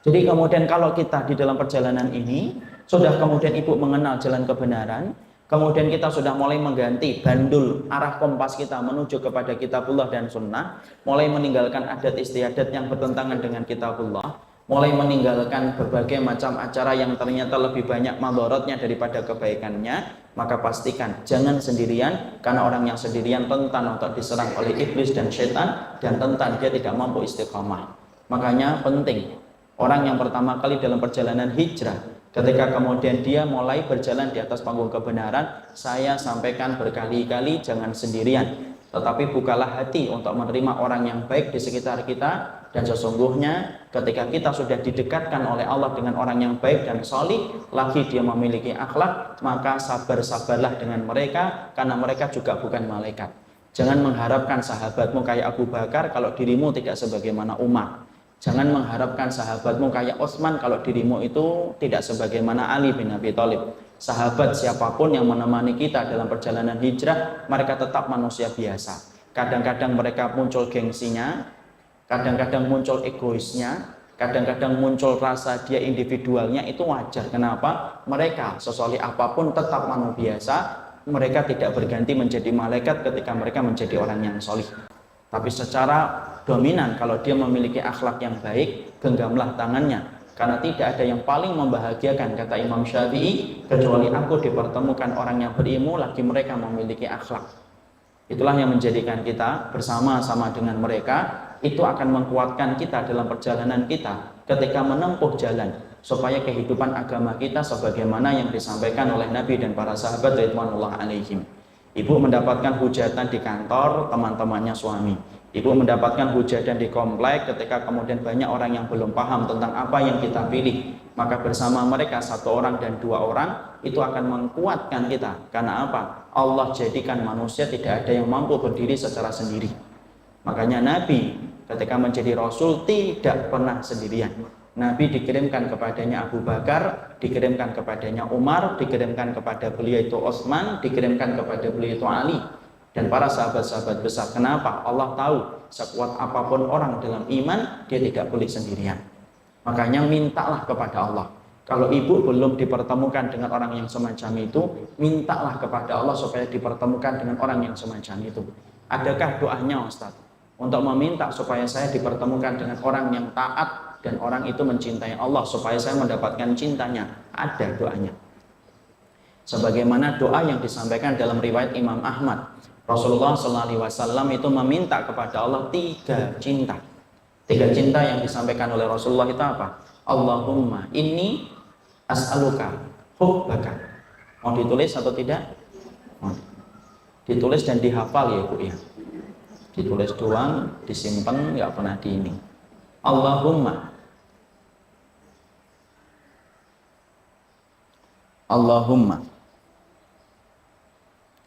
C: Jadi kemudian kalau kita di dalam perjalanan ini sudah kemudian Ibu mengenal jalan kebenaran, kemudian kita sudah mulai mengganti bandul arah kompas kita menuju kepada kitabullah dan sunnah, mulai meninggalkan adat istiadat yang bertentangan dengan kitabullah, mulai meninggalkan berbagai macam acara yang ternyata lebih banyak madharatnya daripada kebaikannya, maka pastikan jangan sendirian, karena orang yang sendirian rentan untuk diserang oleh iblis dan syaitan, dan rentan dia tidak mampu istiqamah. Makanya penting, orang yang pertama kali dalam perjalanan hijrah, ketika kemudian dia mulai berjalan di atas panggung kebenaran, saya sampaikan berkali-kali jangan sendirian, tetapi bukalah hati untuk menerima orang yang baik di sekitar kita. Dan sesungguhnya ketika kita sudah didekatkan oleh Allah dengan orang yang baik dan solih, lagi dia memiliki akhlak, maka sabar-sabarlah dengan mereka, karena mereka juga bukan malaikat. Jangan mengharapkan sahabatmu kayak Abu Bakar kalau dirimu tidak sebagaimana Umar. Jangan mengharapkan sahabatmu kayak Utsman kalau dirimu itu tidak sebagaimana Ali bin Abi Thalib. Sahabat siapapun yang menemani kita dalam perjalanan hijrah, mereka tetap manusia biasa. Kadang-kadang mereka muncul gengsinya, kadang-kadang muncul egoisnya, kadang-kadang muncul rasa dia individualnya, itu wajar. Kenapa? Mereka sesolih apapun tetap manusia biasa. Mereka tidak berganti menjadi malaikat ketika mereka menjadi orang yang solih. Tapi secara dominan, kalau dia memiliki akhlak yang baik, genggamlah tangannya, karena tidak ada yang paling membahagiakan, kata Imam Syafi'i, kecuali aku dipertemukan orang yang berilmu lagi mereka memiliki akhlak. Itulah yang menjadikan kita bersama-sama dengan mereka, itu akan menguatkan kita dalam perjalanan kita ketika menempuh jalan, supaya kehidupan agama kita sebagaimana yang disampaikan oleh Nabi dan para sahabat ridwanullah alaihim. Ibu mendapatkan hujatan di kantor teman-temannya suami, ibu mendapatkan hujatan di komplek ketika kemudian banyak orang yang belum paham tentang apa yang kita pilih, maka bersama mereka satu orang dan dua orang itu akan menguatkan kita. Karena apa? Allah jadikan manusia tidak ada yang mampu berdiri secara sendiri. Makanya Nabi ketika menjadi Rasul tidak pernah sendirian. Nabi dikirimkan kepadanya Abu Bakar, dikirimkan kepadanya Umar, dikirimkan kepada beliau itu Utsman, dikirimkan kepada beliau itu Ali, dan para sahabat-sahabat besar. Kenapa? Allah tahu sekuat apapun orang dalam iman, dia tidak boleh sendirian. Makanya mintalah kepada Allah. Kalau ibu belum dipertemukan dengan orang yang semacam itu, mintalah kepada Allah supaya dipertemukan dengan orang yang semacam itu. Adakah doanya Ustaz? Untuk meminta supaya saya dipertemukan dengan orang yang taat dan orang itu mencintai Allah, supaya saya mendapatkan cintanya. Ada doanya. Sebagaimana doa yang disampaikan dalam riwayat Imam Ahmad, Rasulullah SAW itu meminta kepada Allah 3 cinta. 3 cinta yang disampaikan oleh Rasulullah itu apa? Allahumma inni as'aluka hubbaka. Mau ditulis atau tidak? Mau. Ditulis dan dihafal ya Bu ya. Ditulis doang, disimpan, nggak pernah di ini. Allahumma.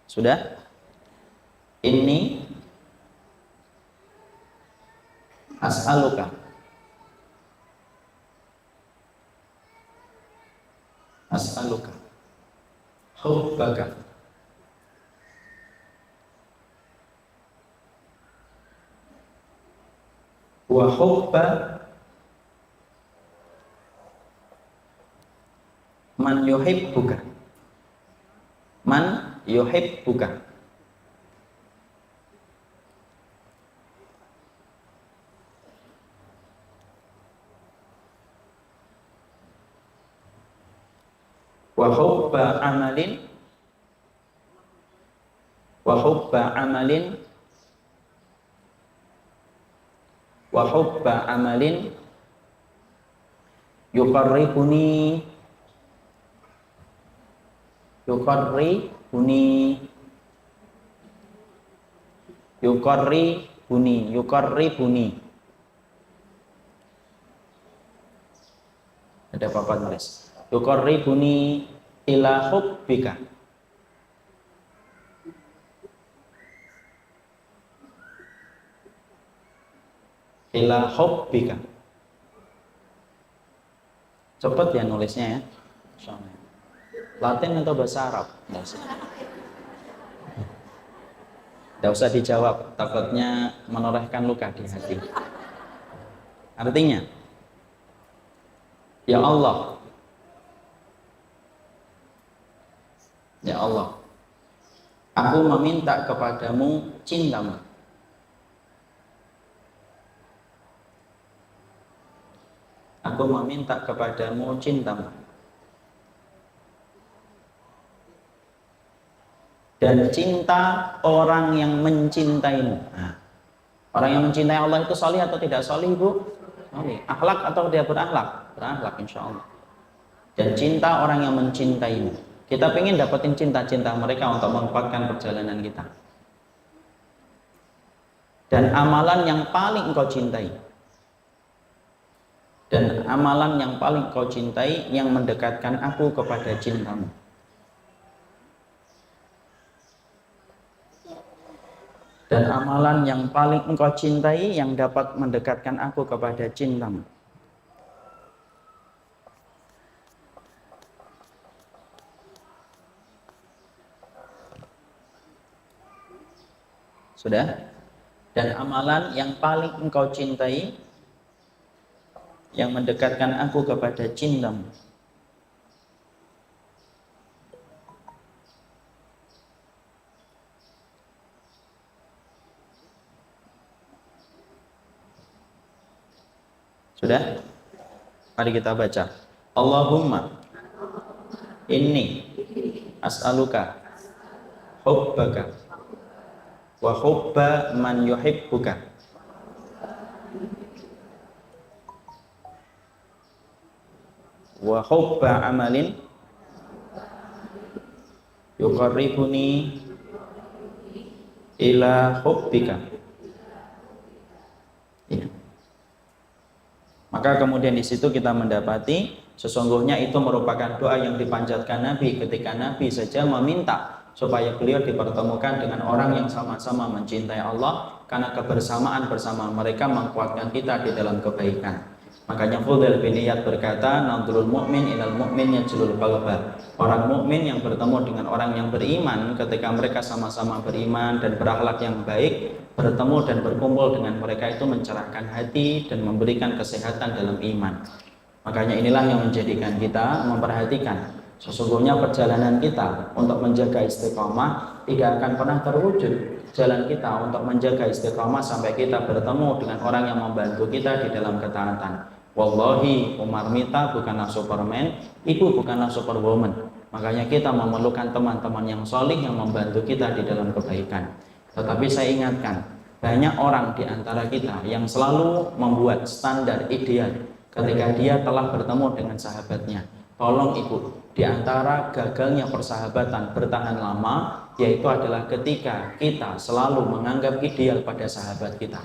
C: Sudah? Inni as'aluka hubbaka wa hubba man yuhibbuka. Wa hubba amalin yuqarribuni ada apa-apa nulis yuqarribuni ila hubbika. Cepet ya nulisnya ya. Latin atau bahasa Arab? Tidak usah dijawab, takutnya menorehkan luka di hati. Artinya, ya Allah, Ya Allah, aku meminta kepadamu cintamu. Aku meminta kepadamu cintamu. Dan cinta orang yang mencintaimu. Nah, orang yang mencintai Allah itu salih atau tidak salih, Bu? Salih. Akhlak atau dia berakhlak? Berakhlak, insya Allah. Dan cinta orang yang mencintaimu. Kita ingin dapetin cinta-cinta mereka untuk menguatkan perjalanan kita. Dan amalan yang paling engkau cintai. Dan amalan yang paling engkau cintai yang mendekatkan aku kepada cintamu. Dan amalan yang paling engkau cintai yang dapat mendekatkan aku kepada cintamu. Sudah? Dan amalan yang paling engkau cintai yang mendekatkan aku kepada cintamu. Sudah? Mari kita baca. Allahumma inni as'aluka hubbaka wa hubba man yuhibbuka wa hubba amalin yuqarribuni ila hubbika. Ya. Maka kemudian di situ kita mendapati sesungguhnya itu merupakan doa yang dipanjatkan Nabi ketika Nabi saja meminta supaya beliau dipertemukan dengan orang yang sama-sama mencintai Allah, karena kebersamaan bersama mereka menguatkan kita di dalam kebaikan. Makanya Fudail bin Iyad berkata, nadrul mu'min ilal mu'min yajlul qalba. Orang mukmin yang bertemu dengan orang yang beriman ketika mereka sama-sama beriman dan berakhlak yang baik, bertemu dan berkumpul dengan mereka itu mencerahkan hati dan memberikan kesehatan dalam iman. Makanya inilah yang menjadikan kita memperhatikan sesungguhnya perjalanan kita untuk menjaga istiqomah tidak akan pernah terwujud. Jalan kita untuk menjaga istiqomah sampai kita bertemu dengan orang yang membantu kita di dalam ketaatan. Wallahi, Umar Mita bukanlah Superman, ibu bukanlah Superwoman. Makanya kita memerlukan teman-teman yang solih yang membantu kita di dalam kebaikan. Tetapi saya ingatkan, banyak orang di antara kita yang selalu membuat standar ideal ketika dia telah bertemu dengan sahabatnya. Tolong ibu, di antara gagalnya persahabatan bertahan lama, yaitu adalah ketika kita selalu menganggap ideal pada sahabat kita.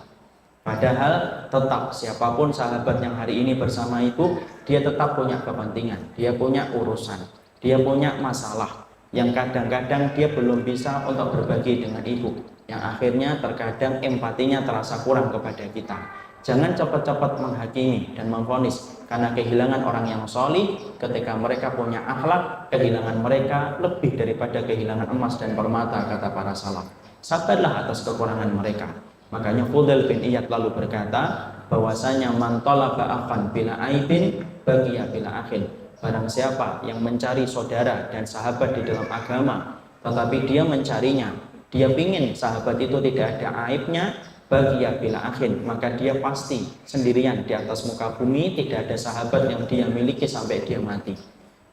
C: Padahal tetap siapapun sahabat yang hari ini bersama ibu, dia tetap punya kepentingan, dia punya urusan, dia punya masalah yang kadang-kadang dia belum bisa untuk berbagi dengan ibu, yang akhirnya terkadang empatinya terasa kurang kepada kita. Jangan cepat-cepat menghakimi dan memvonis, karena kehilangan orang yang solih ketika mereka punya akhlak, kehilangan mereka lebih daripada kehilangan emas dan permata, kata para salaf. Sabarlah atas kekurangan mereka. Makanya Fudail bin Iyad lalu berkata bahwasanya man talaba akhan bila aibin baqiya bila akhin. Barang siapa yang mencari saudara dan sahabat di dalam agama, tetapi dia mencarinya, dia ingin sahabat itu tidak ada aibnya, baqiya bila akhin, maka dia pasti sendirian di atas muka bumi, tidak ada sahabat yang dia miliki sampai dia mati.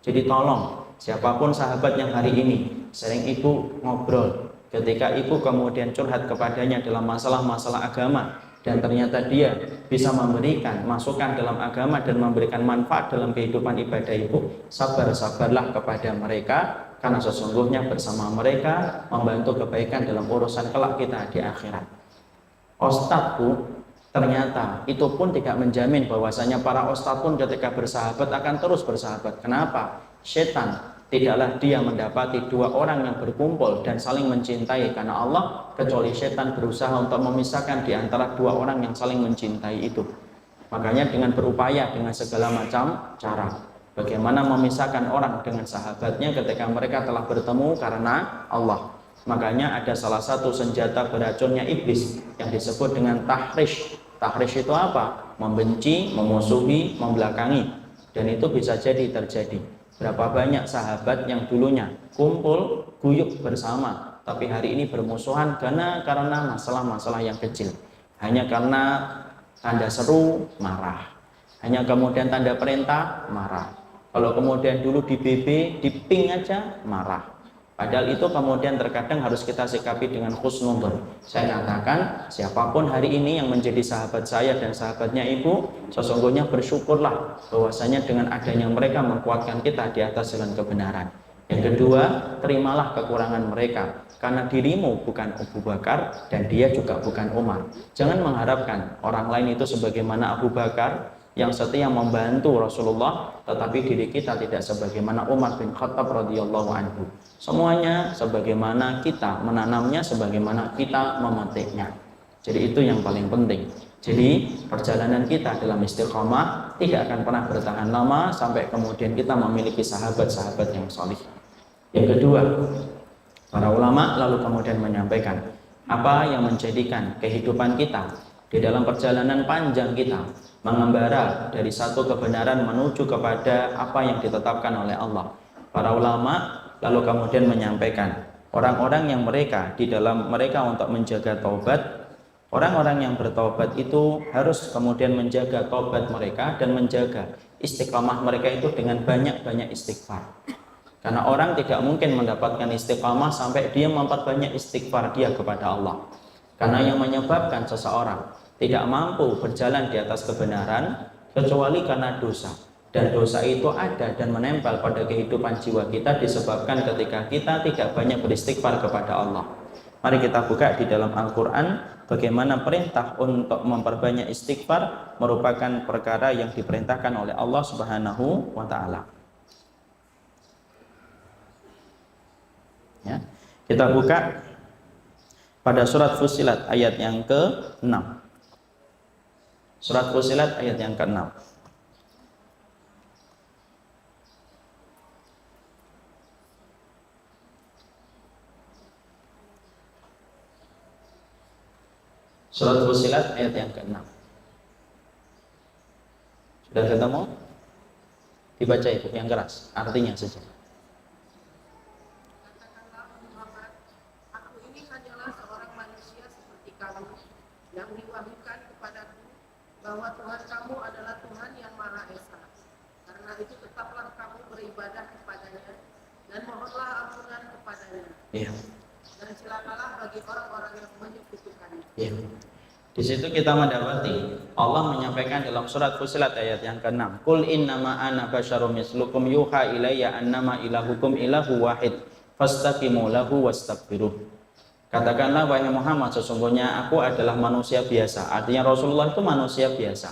C: Jadi tolong, siapapun sahabat yang hari ini sering ibu ngobrol, ketika ibu kemudian curhat kepadanya dalam masalah-masalah agama, dan ternyata dia bisa memberikan masukan dalam agama dan memberikan manfaat dalam kehidupan ibadah ibu, sabar-sabarlah kepada mereka, karena sesungguhnya bersama mereka membantu kebaikan dalam urusan kelak kita di akhirat. Ustadz, Bu, ternyata itu pun tidak menjamin bahwasanya para ustadz pun ketika bersahabat akan terus bersahabat. Kenapa? Setan tidaklah dia mendapati dua orang yang berkumpul dan saling mencintai karena Allah, kecuali setan berusaha untuk memisahkan di antara dua orang yang saling mencintai itu. Makanya dengan berupaya dengan segala macam cara, bagaimana memisahkan orang dengan sahabatnya ketika mereka telah bertemu karena Allah. Makanya ada salah satu senjata beracunnya iblis yang disebut dengan tahrish. Tahrish itu apa? Membenci, memusuhi, membelakangi. Dan itu bisa jadi terjadi. Berapa banyak sahabat yang dulunya kumpul guyup bersama, tapi hari ini bermusuhan karena masalah-masalah yang kecil. Hanya karena tanda seru marah, hanya kemudian tanda perintah marah. Kalau kemudian dulu di BB, di ping aja marah. Padahal itu kemudian terkadang harus kita sikapi dengan husnuzon. Saya katakan, siapapun hari ini yang menjadi sahabat saya dan sahabatnya ibu, sesungguhnya bersyukurlah bahwasanya dengan adanya mereka menguatkan kita di atas jalan kebenaran. Yang kedua, terimalah kekurangan mereka, karena dirimu bukan Abu Bakar dan dia juga bukan Umar. Jangan mengharapkan orang lain itu sebagaimana Abu Bakar yang setia membantu Rasulullah, tetapi diri kita tidak sebagaimana Umar bin Khattab radhiyallahu anhu. Semuanya sebagaimana kita menanamnya, sebagaimana kita memetiknya. Jadi itu yang paling penting. Jadi perjalanan kita dalam istiqamah tidak akan pernah bertahan lama sampai kemudian kita memiliki sahabat-sahabat yang salih. Yang kedua, para ulama lalu kemudian menyampaikan apa yang menjadikan kehidupan kita di dalam perjalanan panjang kita mengembara dari satu kebenaran menuju kepada apa yang ditetapkan oleh Allah. Para ulama lalu kemudian menyampaikan orang-orang yang di dalam mereka untuk menjaga taubat, orang-orang yang bertaubat itu harus kemudian menjaga taubat mereka dan menjaga istiqamah mereka itu dengan banyak-banyak istighfar. Karena orang tidak mungkin mendapatkan istiqamah sampai dia memperbanyak istighfar dia kepada Allah. Karena yang menyebabkan seseorang tidak mampu berjalan di atas kebenaran kecuali karena dosa. Dan dosa itu ada dan menempel pada kehidupan jiwa kita disebabkan ketika kita tidak banyak beristighfar kepada Allah. Mari kita buka di dalam Al-Quran bagaimana perintah untuk memperbanyak istighfar merupakan perkara yang diperintahkan oleh Allah Subhanahu wa Ta'ala. Ya, kita buka pada surat Fussilat ayat yang ke-6. Surat Fussilat ayat yang ke-6. Surat Fussilat ayat yang ke-6. Sudah ketemu? Dibaca itu yang keras, artinya saja.
D: Katakanlah Muhammad, aku ini hanyalah seorang manusia seperti kamu yang diwahyukan kepadaku bahwa Tuhan kamu adalah Tuhan yang Maha Esa. Karena itu tetaplah kamu beribadah kepadanya dan mohonlah ampunan kepadanya.
C: Iya.
D: Dan celakalah bagi orang-orang yang menyekutukannya.
C: Iya. Di situ kita mendapati Allah menyampaikan dalam surat Fussilat ayat yang ke-6, "Qul innama ana basyarum mislukum yuha ilayya annama ilahukum ilahu wahid fastaqimu lahu wastaghfiruh." Katakanlah wahai Muhammad, sesungguhnya aku adalah manusia biasa. Artinya Rasulullah itu manusia biasa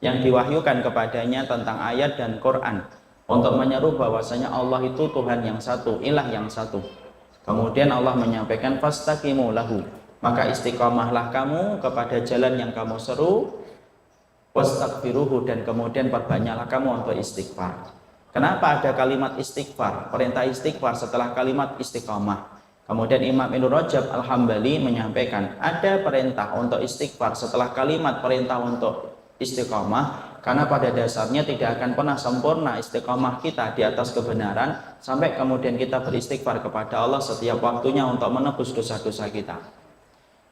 C: yang diwahyukan kepadanya tentang ayat dan Quran untuk menyeru bahwasanya Allah itu Tuhan yang satu, ilah yang satu. Kemudian Allah menyampaikan fastaqimu lahu, maka istiqamahlah kamu kepada jalan yang kamu seru, wastaghfiruhu, dan kemudian perbanyaklah kamu untuk istighfar. Kenapa ada kalimat istighfar, perintah istighfar setelah kalimat istiqamah? Kemudian Imam Ibnu Rajab Al-Hambali menyampaikan ada perintah untuk istighfar setelah kalimat perintah untuk istiqamah, karena pada dasarnya tidak akan pernah sempurna istiqamah kita di atas kebenaran sampai kemudian kita beristighfar kepada Allah setiap waktunya untuk menebus dosa-dosa kita.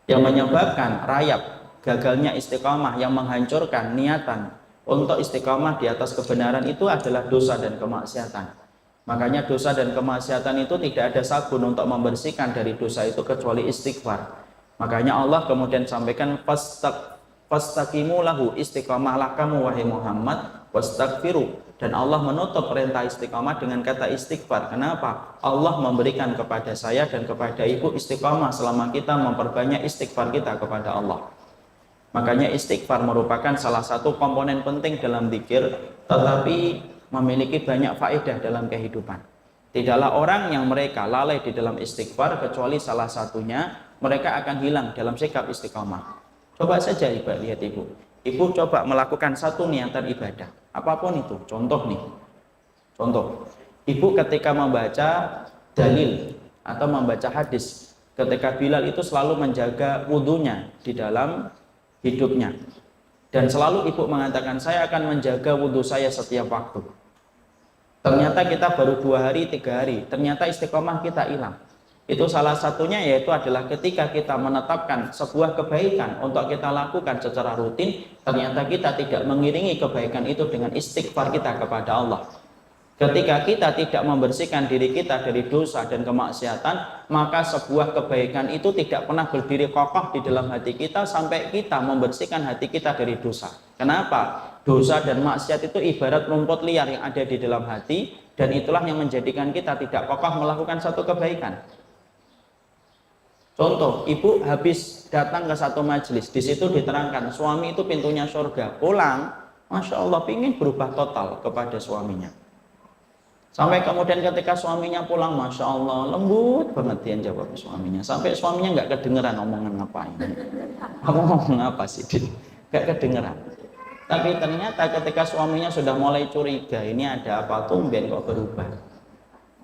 C: Yang menyebabkan rayap gagalnya istiqamah, yang menghancurkan niatan untuk istiqamah di atas kebenaran itu adalah dosa dan kemaksiatan. Makanya dosa dan kemaksiatan itu tidak ada sabun untuk membersihkan dari dosa itu kecuali istighfar. Makanya Allah kemudian sampaikan fastaqimu lahu, istiqamahlah kamu wahai Muhammad, wastaghfiru, dan Allah menutup perintah istiqamah dengan kata istighfar. Kenapa? Allah memberikan kepada saya dan kepada ibu istiqamah selama kita memperbanyak istighfar kita kepada Allah. Makanya istighfar merupakan salah satu komponen penting dalam zikir, tetapi memiliki banyak faedah dalam kehidupan. Tidaklah orang yang mereka lalai di dalam istighfar kecuali salah satunya mereka akan hilang dalam sikap istiqamah. Coba saja lihat ibu. Ibu coba melakukan satu niatan ibadah, apapun itu. Contoh nih. Contoh. Ibu ketika membaca dalil atau membaca hadis, ketika Bilal itu selalu menjaga wudunya di dalam hidupnya. Dan selalu ibu mengatakan, saya akan menjaga wudhu saya setiap waktu. Ternyata kita baru 2 hari, 3 hari, ternyata istiqomah kita hilang. Itu salah satunya yaitu adalah ketika kita menetapkan sebuah kebaikan untuk kita lakukan secara rutin, ternyata kita tidak mengiringi kebaikan itu dengan istighfar kita kepada Allah. Ketika kita tidak membersihkan diri kita dari dosa dan kemaksiatan, maka sebuah kebaikan itu tidak pernah berdiri kokoh di dalam hati kita sampai kita membersihkan hati kita dari dosa. Kenapa? Dosa dan maksiat itu ibarat rumput liar yang ada di dalam hati, dan itulah yang menjadikan kita tidak kokoh melakukan satu kebaikan. Contoh, ibu habis datang ke satu majelis, di situ diterangkan suami itu pintunya surga, pulang, Masya Allah, ingin berubah total kepada suaminya. Sampai kemudian ketika suaminya pulang, Masya Allah, lembut banget dia jawab suaminya. Sampai suaminya nggak kedengeran omongan apa ini. Kamu ngomong apa sih? Nggak kedengeran. Tapi ternyata ketika suaminya sudah mulai curiga, ini ada apa, tumben kok berubah.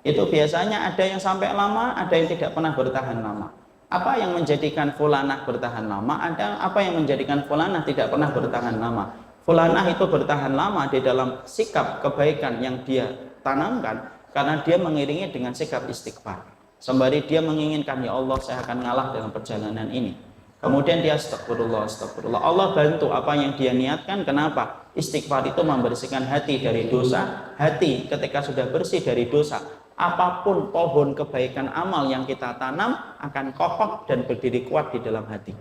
C: Itu biasanya ada yang sampai lama, ada yang tidak pernah bertahan lama. Apa yang menjadikan fulanah bertahan lama? Ada apa yang menjadikan fulanah tidak pernah bertahan lama? Fulanah itu bertahan lama di dalam sikap kebaikan yang dia tanamkan karena dia mengiringi dengan sikap istighfar. Sembari dia menginginkan, ya Allah, saya akan ngalah dalam perjalanan ini. Kemudian dia astagfirullah, astagfirullah. Allah bantu apa yang dia niatkan. Kenapa? Istighfar itu membersihkan hati dari dosa. Hati ketika sudah bersih dari dosa, apapun pohon kebaikan amal yang kita tanam akan kokoh dan berdiri kuat di dalam hati.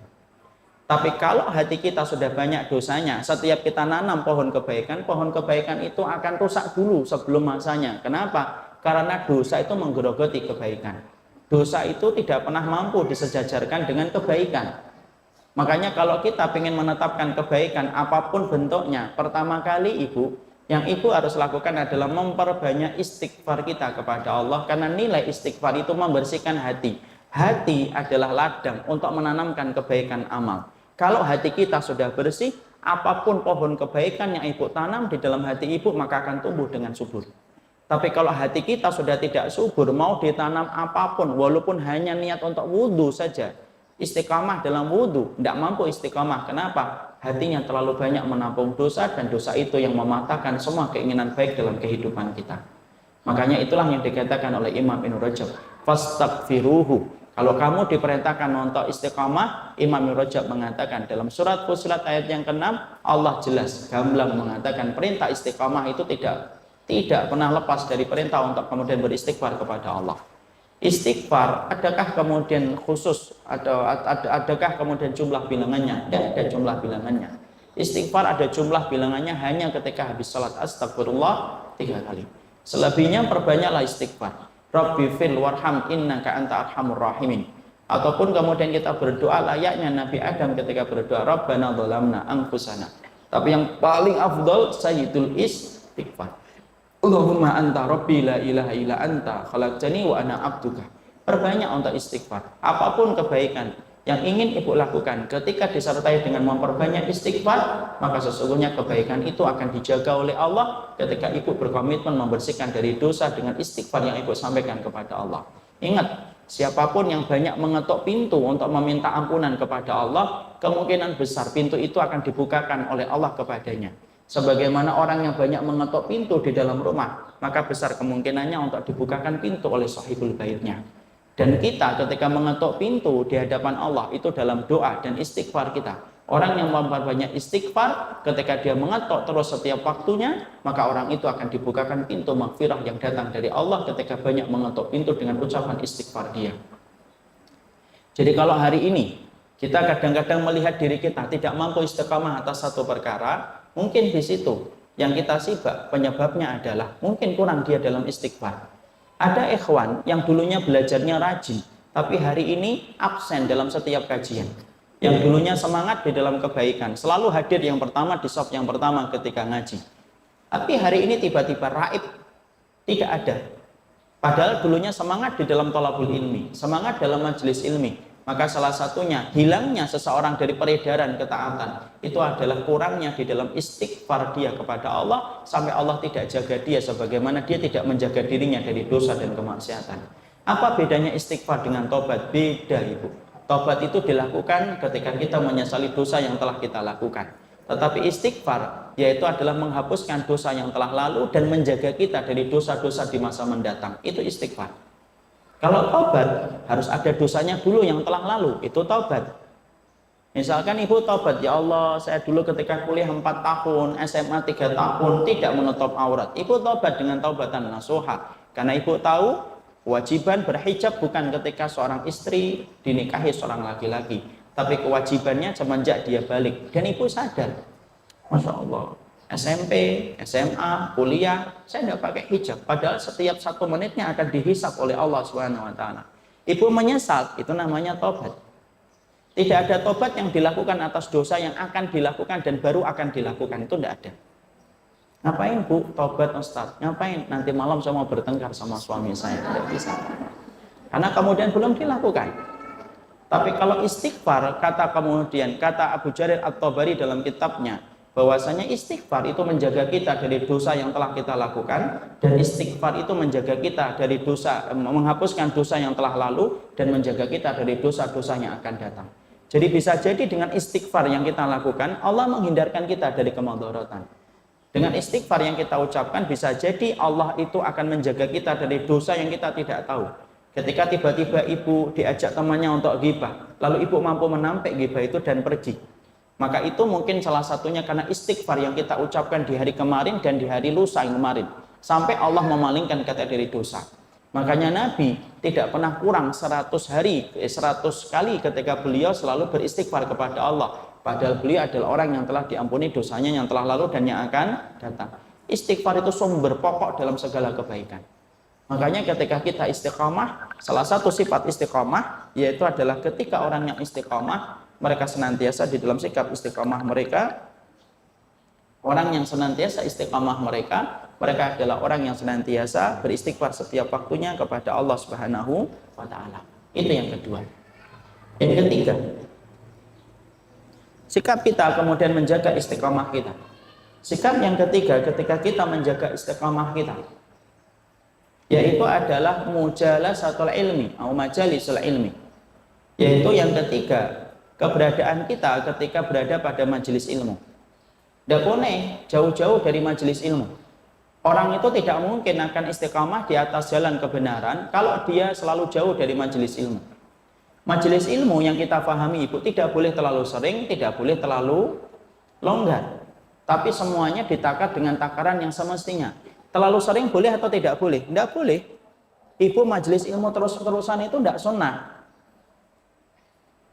C: Tapi kalau hati kita sudah banyak dosanya, setiap kita nanam pohon kebaikan itu akan rusak dulu sebelum masanya. Kenapa? Karena dosa itu menggerogoti kebaikan. Dosa itu tidak pernah mampu disejajarkan dengan kebaikan. Makanya kalau kita ingin menetapkan kebaikan apapun bentuknya, pertama kali yang ibu harus lakukan adalah memperbanyak istighfar kita kepada Allah, karena nilai istighfar itu membersihkan hati. Hati adalah ladang untuk menanamkan kebaikan amal. Kalau hati kita sudah bersih, apapun pohon kebaikan yang ibu tanam di dalam hati ibu maka akan tumbuh dengan subur. Tapi kalau hati kita sudah tidak subur, mau ditanam apapun, walaupun hanya niat untuk wudhu saja, istiqamah dalam wudhu, tidak mampu istiqamah. Kenapa? Hatinya terlalu banyak menampung dosa, dan dosa itu yang mematahkan semua keinginan baik dalam kehidupan kita. Makanya itulah yang dikatakan oleh Imam Ibnu Rajab, fastaghfiruhu. Kalau kamu diperintahkan untuk istiqamah, Imam Ibnu Rajab mengatakan dalam surat Fussilat ayat yang ke-6, Allah jelas gamblang mengatakan perintah istiqamah itu tidak pernah lepas dari perintah untuk kemudian beristighfar kepada Allah. Istighfar, adakah kemudian khusus atau adakah kemudian jumlah bilangannya? Tidak ada jumlah bilangannya. Istighfar ada jumlah bilangannya hanya ketika habis salat astagfirullah 3 kali. Selebihnya perbanyaklah istighfar. Rabbi fil warham innaka anta arhamur rahimin. Ataupun kemudian kita berdoa layaknya Nabi Adam ketika berdoa Rabbana dhalamna anfusana. Tapi yang paling afdal sayyidul istighfar. Allahumma anta rabbi la ilaha illa anta khalaqtani wa ana abduka. Perbanyak untuk istighfar. Apapun kebaikan yang ingin ibu lakukan, ketika disertai dengan memperbanyak istighfar, maka sesungguhnya kebaikan itu akan dijaga oleh Allah ketika ibu berkomitmen membersihkan dari dosa dengan istighfar yang ibu sampaikan kepada Allah. Ingat, siapapun yang banyak mengetuk pintu untuk meminta ampunan kepada Allah, kemungkinan besar pintu itu akan dibukakan oleh Allah kepadanya. Sebagaimana orang yang banyak mengetuk pintu di dalam rumah, maka besar kemungkinannya untuk dibukakan pintu oleh sahibul baitnya. Dan kita ketika mengetuk pintu di hadapan Allah itu dalam doa dan istighfar kita. Orang yang memperbanyak istighfar ketika dia mengetuk terus setiap waktunya, maka orang itu akan dibukakan pintu maghfirah yang datang dari Allah ketika banyak mengetuk pintu dengan ucapan istighfar dia. Jadi kalau hari ini kita kadang-kadang melihat diri kita tidak mampu istiqamah atas satu perkara, mungkin di situ yang kita sibak penyebabnya adalah mungkin kurang dia dalam istighfar. Ada ikhwan yang dulunya belajarnya rajin, tapi hari ini absen dalam setiap kajian. Yang dulunya semangat di dalam kebaikan, selalu hadir yang pertama di shop yang pertama ketika ngaji. Tapi hari ini tiba-tiba raib, tidak ada. Padahal dulunya semangat di dalam thalabul ilmi, semangat dalam majelis ilmi. Maka salah satunya hilangnya seseorang dari peredaran ketaatan itu adalah kurangnya di dalam istighfar dia kepada Allah, sampai Allah tidak jaga dia sebagaimana dia tidak menjaga dirinya dari dosa dan kemaksiatan. Apa bedanya istighfar dengan tobat? Beda ibu. Tobat itu dilakukan ketika kita menyesali dosa yang telah kita lakukan. Tetapi istighfar yaitu adalah menghapuskan dosa yang telah lalu dan menjaga kita dari dosa-dosa di masa mendatang. Itu istighfar. Kalau taubat harus ada dosanya dulu yang telah lalu, itu taubat. Misalkan ibu taubat, ya Allah saya dulu ketika kuliah 4 tahun, SMA 3 tahun tidak menutup aurat. Ibu taubat dengan taubatan nasuha. Karena ibu tahu kewajiban berhijab bukan ketika seorang istri dinikahi seorang laki-laki, tapi kewajibannya semenjak dia balik. Dan ibu sadar, Masya Allah, SMP, SMA, kuliah, saya tidak pakai hijab. Padahal setiap 1 menitnya akan dihisap oleh Allah SWT. Ibu menyesal, itu namanya taubat. Tidak ada tobat yang dilakukan atas dosa yang akan dilakukan dan baru akan dilakukan, itu tidak ada. Ngapain Bu tobat Ustaz? Ngapain? Nanti malam saya mau bertengkar sama suami saya. Tidak bisa. Karena kemudian belum dilakukan. Tapi kalau istighfar, kata Abu Jarir At-Tabari dalam kitabnya, bahwasanya istighfar itu menjaga kita dari dosa yang telah kita lakukan, dan istighfar itu menjaga kita dari dosa, menghapuskan dosa yang telah lalu dan menjaga kita dari dosa-dosa yang akan datang. Jadi bisa jadi dengan istighfar yang kita lakukan, Allah menghindarkan kita dari kemadharatan. Dengan istighfar yang kita ucapkan, bisa jadi Allah itu akan menjaga kita dari dosa yang kita tidak tahu. Ketika tiba-tiba ibu diajak temannya untuk ghibah, lalu ibu mampu menampik ghibah itu dan pergi, maka itu mungkin salah satunya karena istighfar yang kita ucapkan di hari kemarin dan di hari lusa yang kemarin, sampai Allah memalingkan kita dari dosa. Makanya Nabi tidak pernah kurang 100 kali ketika beliau selalu beristighfar kepada Allah. Padahal beliau adalah orang yang telah diampuni dosanya yang telah lalu dan yang akan datang. Istighfar itu sumber pokok dalam segala kebaikan. Makanya ketika kita istiqamah, salah satu sifat istiqamah yaitu adalah ketika orang yang istiqamah, mereka senantiasa di dalam sikap istiqamah mereka. Orang yang senantiasa istiqamah mereka adalah orang yang senantiasa beristighfar setiap waktunya kepada Allah Subhanahu wa Ta'ala. Itu yang kedua. Yang ketiga, sikap kita kemudian menjaga istiqamah kita. Sikap yang ketiga ketika kita menjaga istiqamah kita, yaitu adalah mujalasatul ilmi atau majalisul ilmi. Yaitu yang ketiga, keberadaan kita ketika berada pada majelis ilmu. Tidak boleh jauh-jauh dari majelis ilmu. Orang itu tidak mungkin akan istiqamah di atas jalan kebenaran kalau dia selalu jauh dari majelis ilmu. Majelis ilmu yang kita pahami Ibu tidak boleh terlalu sering, tidak boleh terlalu longgar. Tapi semuanya ditakar dengan takaran yang semestinya. Terlalu sering boleh atau tidak boleh? Tidak boleh. Ibu majelis ilmu terus-terusan itu tidak sunnah.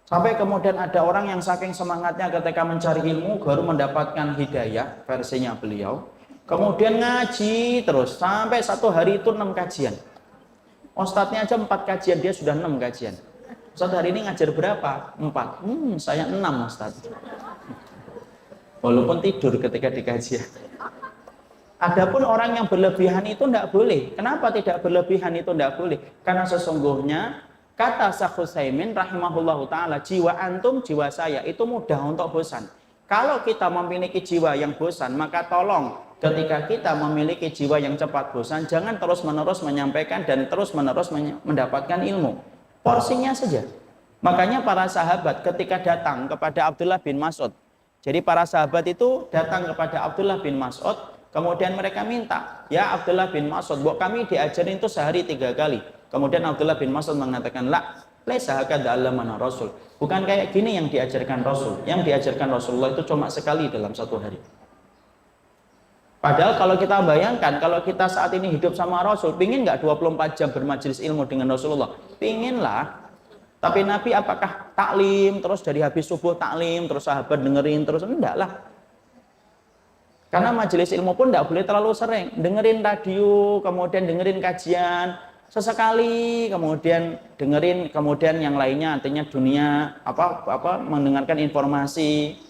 C: Sampai kemudian ada orang yang saking semangatnya ketika mencari ilmu baru mendapatkan hidayah, versinya beliau. Kemudian ngaji terus sampai 1 hari itu 6 kajian. Ustadznya aja 4 kajian, dia sudah 6 kajian. Ustadz hari ini ngajar berapa? 4. Saya 6 Ustadz. Walaupun tidur ketika di kajian. Adapun orang yang berlebihan itu tidak boleh. Kenapa tidak berlebihan itu tidak boleh? Karena sesungguhnya kata Syekh Utsaimin rahimahullahu ta'ala, jiwa antum, jiwa saya itu mudah untuk bosan. Kalau kita memiliki jiwa yang bosan, maka tolong ketika kita memiliki jiwa yang cepat bosan, jangan terus-menerus menyampaikan dan terus-menerus mendapatkan ilmu. Porsinya saja. Makanya para sahabat ketika datang kepada Abdullah bin Mas'ud, jadi para sahabat itu datang kepada Abdullah bin Mas'ud, kemudian mereka minta, ya Abdullah bin Mas'ud, buat kami diajarin itu sehari 3 kali. Kemudian Abdullah bin Mas'ud mengatakan, la, laisa hakadha allamana Rasul. Bukan kayak gini yang diajarkan Rasul. Yang diajarkan Rasulullah itu cuma sekali dalam 1 hari. Padahal kalau kita bayangkan, kalau kita saat ini hidup sama Rasul, pingin nggak 24 jam bermajelis ilmu dengan Rasulullah? Pingin lah. Tapi Nabi apakah taklim, terus dari habis subuh taklim, terus sahabat dengerin, terus enggak lah. Karena majelis ilmu pun enggak boleh terlalu sering. Dengerin radio, kemudian dengerin kajian, sesekali, kemudian dengerin, kemudian yang lainnya artinya dunia, mendengarkan informasi.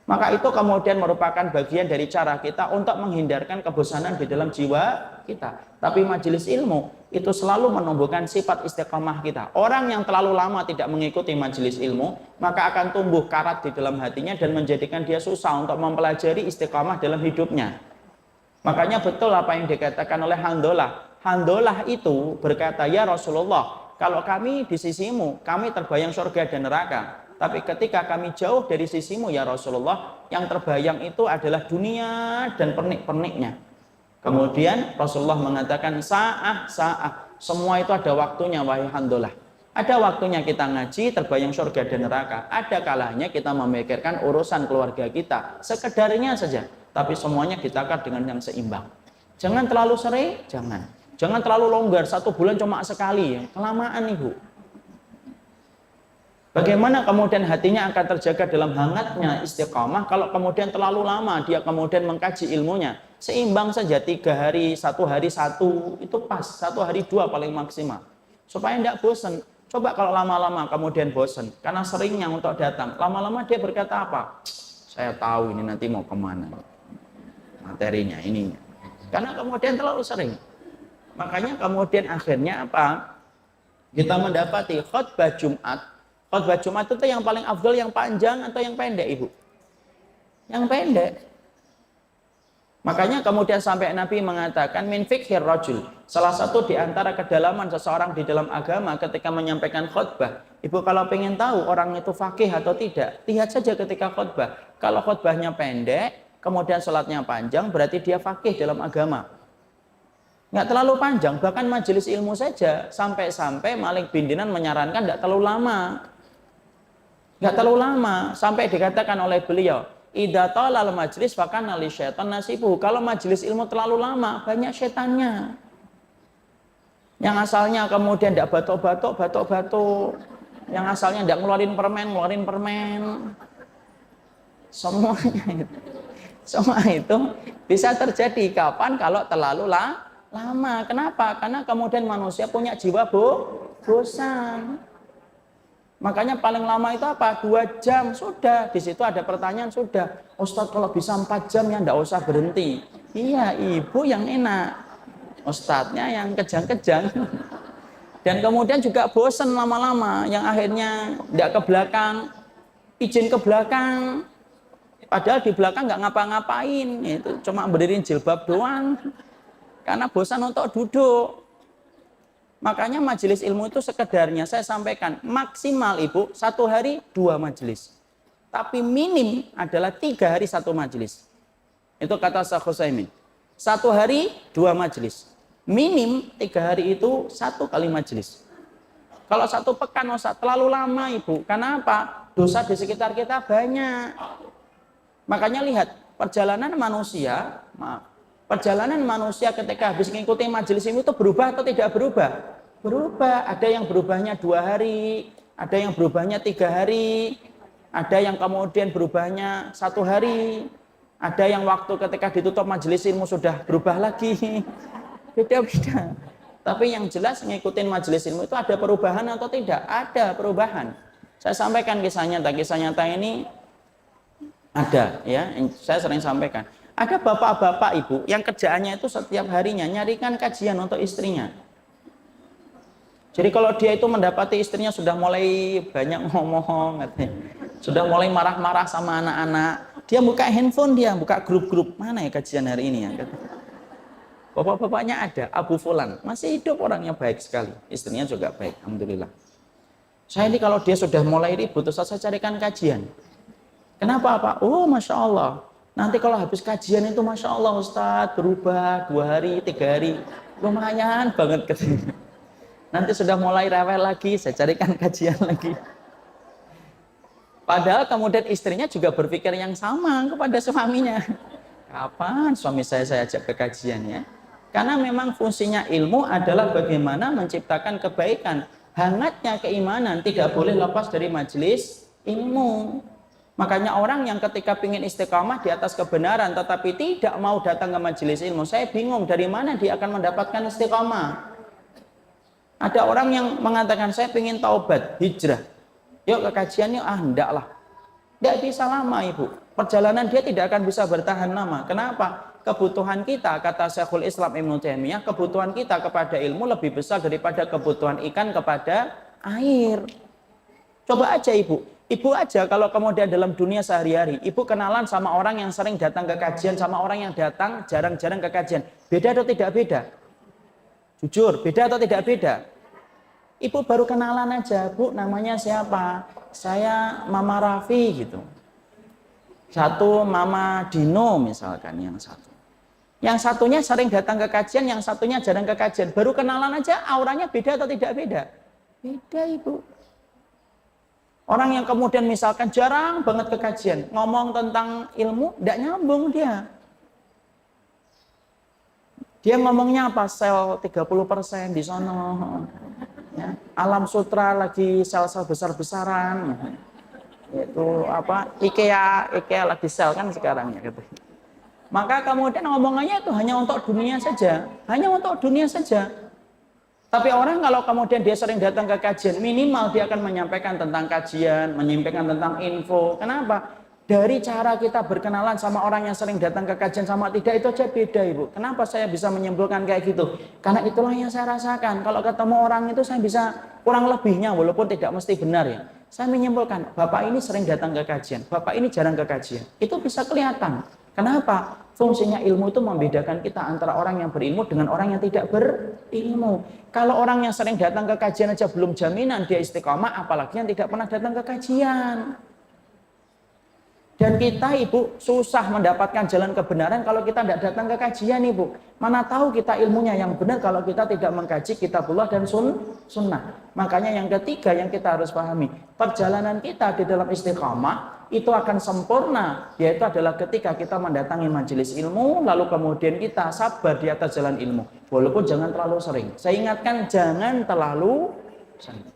C: Maka itu kemudian merupakan bagian dari cara kita untuk menghindarkan kebosanan di dalam jiwa kita. Tapi majelis ilmu itu selalu menumbuhkan sifat istiqamah kita. Orang yang terlalu lama tidak mengikuti majelis ilmu, maka akan tumbuh karat di dalam hatinya dan menjadikan dia susah untuk mempelajari istiqamah dalam hidupnya. Makanya betul apa yang dikatakan oleh Handolah. Handolah itu berkata, ya Rasulullah, kalau kami di sisimu, kami terbayang surga dan neraka. Tapi ketika kami jauh dari sisimu ya Rasulullah, yang terbayang itu adalah dunia dan pernik-perniknya. Kemudian Rasulullah mengatakan sa'ah, semua itu ada waktunya wahai Handalah. Ada waktunya kita ngaji, terbayang surga dan neraka. Ada kalanya kita memikirkan urusan keluarga kita, sekedarnya saja. Tapi semuanya ditakar dengan yang seimbang. Jangan terlalu sering, jangan. Jangan terlalu longgar, 1 bulan cuma sekali. Kelamaan ibu. Bagaimana kemudian hatinya akan terjaga dalam hangatnya istiqamah kalau kemudian terlalu lama dia kemudian mengkaji ilmunya. Seimbang saja 3 hari, 1 hari 1, itu pas. 1 hari 2 paling maksimal. Supaya tidak bosan. Coba kalau lama-lama kemudian bosan, karena seringnya untuk datang. Lama-lama dia berkata apa? Saya tahu ini nanti mau kemana. Materinya, ininya. Karena kemudian terlalu sering. Makanya kemudian akhirnya apa? Kita mendapati khutbah Jumat. Khutbah Jumat itu yang paling afdal, yang panjang atau yang pendek, Ibu? Yang pendek. Makanya kemudian sampai Nabi mengatakan min fiqhir rajul. Salah satu di antara kedalaman seseorang di dalam agama ketika menyampaikan khutbah. Ibu kalau pengen tahu orang itu faqih atau tidak, lihat saja ketika khutbah. Kalau khutbahnya pendek, kemudian sholatnya panjang, berarti dia faqih dalam agama. Nggak terlalu panjang, bahkan majelis ilmu saja. Sampai-sampai Malik bin Dinar menyarankan nggak terlalu lama. Nggak terlalu lama, sampai dikatakan oleh beliau, idza talal majlis fakana li syaitan nasibuhu. Kalau majelis ilmu terlalu lama, banyak setannya. Yang asalnya kemudian tidak batuk-batuk. Yang asalnya tidak ngeluarin permen. Semuanya itu. Semua itu bisa terjadi kapan kalau terlalu lama. Kenapa? Karena kemudian manusia punya jiwa bosan. Makanya paling lama itu apa? 2 jam sudah. Di situ ada pertanyaan sudah. Ustadz kalau bisa 4 jam ya enggak usah berhenti. Iya, ibu yang enak. Ustadznya yang kejang-kejang. Dan kemudian juga bosan lama-lama. Yang akhirnya enggak ke belakang. Izin ke belakang. Padahal di belakang enggak ngapa-ngapain. Itu cuma berdiriin jilbab doang. Karena bosan untuk duduk. Makanya majelis ilmu itu sekedarnya saya sampaikan maksimal ibu 1 hari 2 majelis. Tapi minim adalah 3 hari 1 majelis. Itu kata Syekh Utsaimin. 1 hari 2 majelis. Minim 3 hari itu 1 kali majelis. Kalau 1 pekan terlalu lama ibu. Karena apa? Dosa di sekitar kita banyak. Makanya lihat perjalanan manusia ketika habis mengikuti majelis ilmu itu berubah atau tidak berubah? Berubah. Ada yang berubahnya 2 hari, ada yang berubahnya 3 hari, ada yang kemudian berubahnya 1 hari, ada yang waktu ketika ditutup majelis ilmu sudah berubah lagi. Beda-beda. Tapi yang jelas ngikutin majelis ilmu itu ada perubahan atau tidak? Ada perubahan. Saya sampaikan kisah nyata ini ada ya, saya sering sampaikan. Ada bapak-bapak ibu yang kerjaannya itu setiap harinya nyarikan kajian untuk istrinya. Jadi kalau dia itu mendapati istrinya sudah mulai banyak ngomong, sudah mulai marah-marah sama anak-anak, dia buka handphone, dia buka grup-grup, mana ya kajian hari ini ya? Bapak-bapaknya ada, Abu Fulan, masih hidup orangnya baik sekali, istrinya juga baik, alhamdulillah. Saya ini kalau dia sudah mulai ribut, terus saya carikan kajian. Kenapa Pak? Oh Masya Allah. Nanti kalau habis kajian itu Masya Allah Ustadz berubah 2 hari, 3 hari. Lumayan banget katanya. Nanti sudah mulai rewel lagi, saya carikan kajian lagi. Padahal kemudian istrinya juga berpikir yang sama kepada suaminya. Kapan suami saya ajak ke kajian ya? Karena memang fungsinya ilmu adalah bagaimana menciptakan kebaikan. Hangatnya keimanan tidak boleh lepas dari majelis ilmu. Makanya orang yang ketika ingin istiqamah di atas kebenaran tetapi tidak mau datang ke majelis ilmu, saya bingung dari mana dia akan mendapatkan istiqamah. Ada orang yang mengatakan saya ingin taubat, hijrah. Yuk ke kajian yuk, enggak lah. Enggak bisa lama ibu. Perjalanan dia tidak akan bisa bertahan lama. Kenapa? Kebutuhan kita, kata Syekhul Islam Ibnu Taimiyah, kebutuhan kita kepada ilmu lebih besar daripada kebutuhan ikan kepada air. Coba aja ibu. Ibu aja kalau kemudian dalam dunia sehari-hari, ibu kenalan sama orang yang sering datang ke kajian, sama orang yang datang jarang-jarang ke kajian. Beda atau tidak beda? Jujur, beda atau tidak beda? Ibu baru kenalan aja, Bu, namanya siapa? Saya Mama Raffi gitu. Satu Mama Dino misalkan yang satu. Yang satunya sering datang ke kajian, yang satunya jarang ke kajian. Baru kenalan aja auranya beda atau tidak beda? Beda, Ibu. Orang yang kemudian misalkan jarang banget ke kajian, ngomong tentang ilmu, tidak nyambung dia. Dia ngomongnya apa? Sel 30% di sono. Ya. Alam sutra lagi sel-sel besar-besaran. Itu apa? IKEA lagi sel kan sekarang ya gitu. Maka kemudian ngomongannya itu hanya untuk dunia saja, hanya untuk dunia saja. Tapi orang kalau kemudian dia sering datang ke kajian, minimal dia akan menyampaikan tentang kajian, menyampaikan tentang info. Kenapa? Dari cara kita berkenalan sama orang yang sering datang ke kajian sama tidak itu aja beda, Ibu. Kenapa saya bisa menyimpulkan kayak gitu? Karena itulah yang saya rasakan. Kalau ketemu orang itu saya bisa kurang lebihnya, walaupun tidak mesti benar ya. Saya menyimpulkan, Bapak ini sering datang ke kajian, Bapak ini jarang ke kajian. Itu bisa kelihatan. Kenapa? Fungsinya ilmu itu membedakan kita antara orang yang berilmu dengan orang yang tidak berilmu. Kalau orang yang sering datang ke kajian aja belum jaminan dia istiqomah, apalagi yang tidak pernah datang ke kajian. Dan kita, Ibu, susah mendapatkan jalan kebenaran kalau kita tidak datang ke kajian, Ibu. Mana tahu kita ilmunya yang benar kalau kita tidak mengkaji kitabullah dan sunnah. Makanya yang ketiga yang kita harus pahami, perjalanan kita di dalam istiqamah itu akan sempurna, yaitu adalah ketika kita mendatangi majelis ilmu, lalu kemudian kita sabar di atas jalan ilmu. Walaupun jangan terlalu sering. Saya ingatkan, jangan terlalu sering.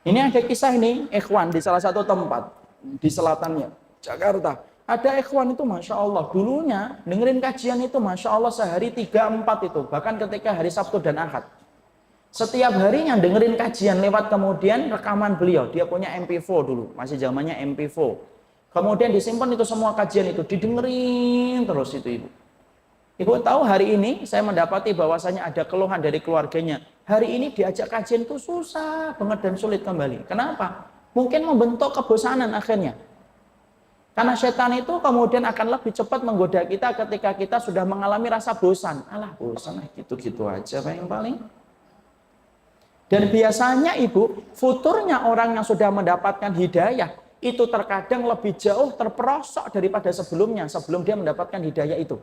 C: Ini ada kisah ini, ikhwan, di salah satu tempat di selatannya Jakarta. Ada ikhwan itu Masya Allah, dulunya dengerin kajian itu Masya Allah sehari 3-4 itu, bahkan ketika hari Sabtu dan Ahad. Setiap harinya dengerin kajian lewat kemudian rekaman beliau. Dia punya MP4 dulu, masih zamannya MP4. Kemudian disimpan itu semua kajian itu, didengerin terus itu Ibu. Ibu tahu hari ini saya mendapati bahwasanya ada keluhan dari keluarganya. Hari ini diajak kajian itu susah banget dan sulit kembali. Kenapa? Mungkin membentuk kebosanan akhirnya. Karena setan itu kemudian akan lebih cepat menggoda kita ketika kita sudah mengalami rasa bosan. Alah bosan, gitu-gitu aja paling. Dan biasanya Ibu, futurnya orang yang sudah mendapatkan hidayah, itu terkadang lebih jauh terperosok daripada sebelumnya, sebelum dia mendapatkan hidayah itu.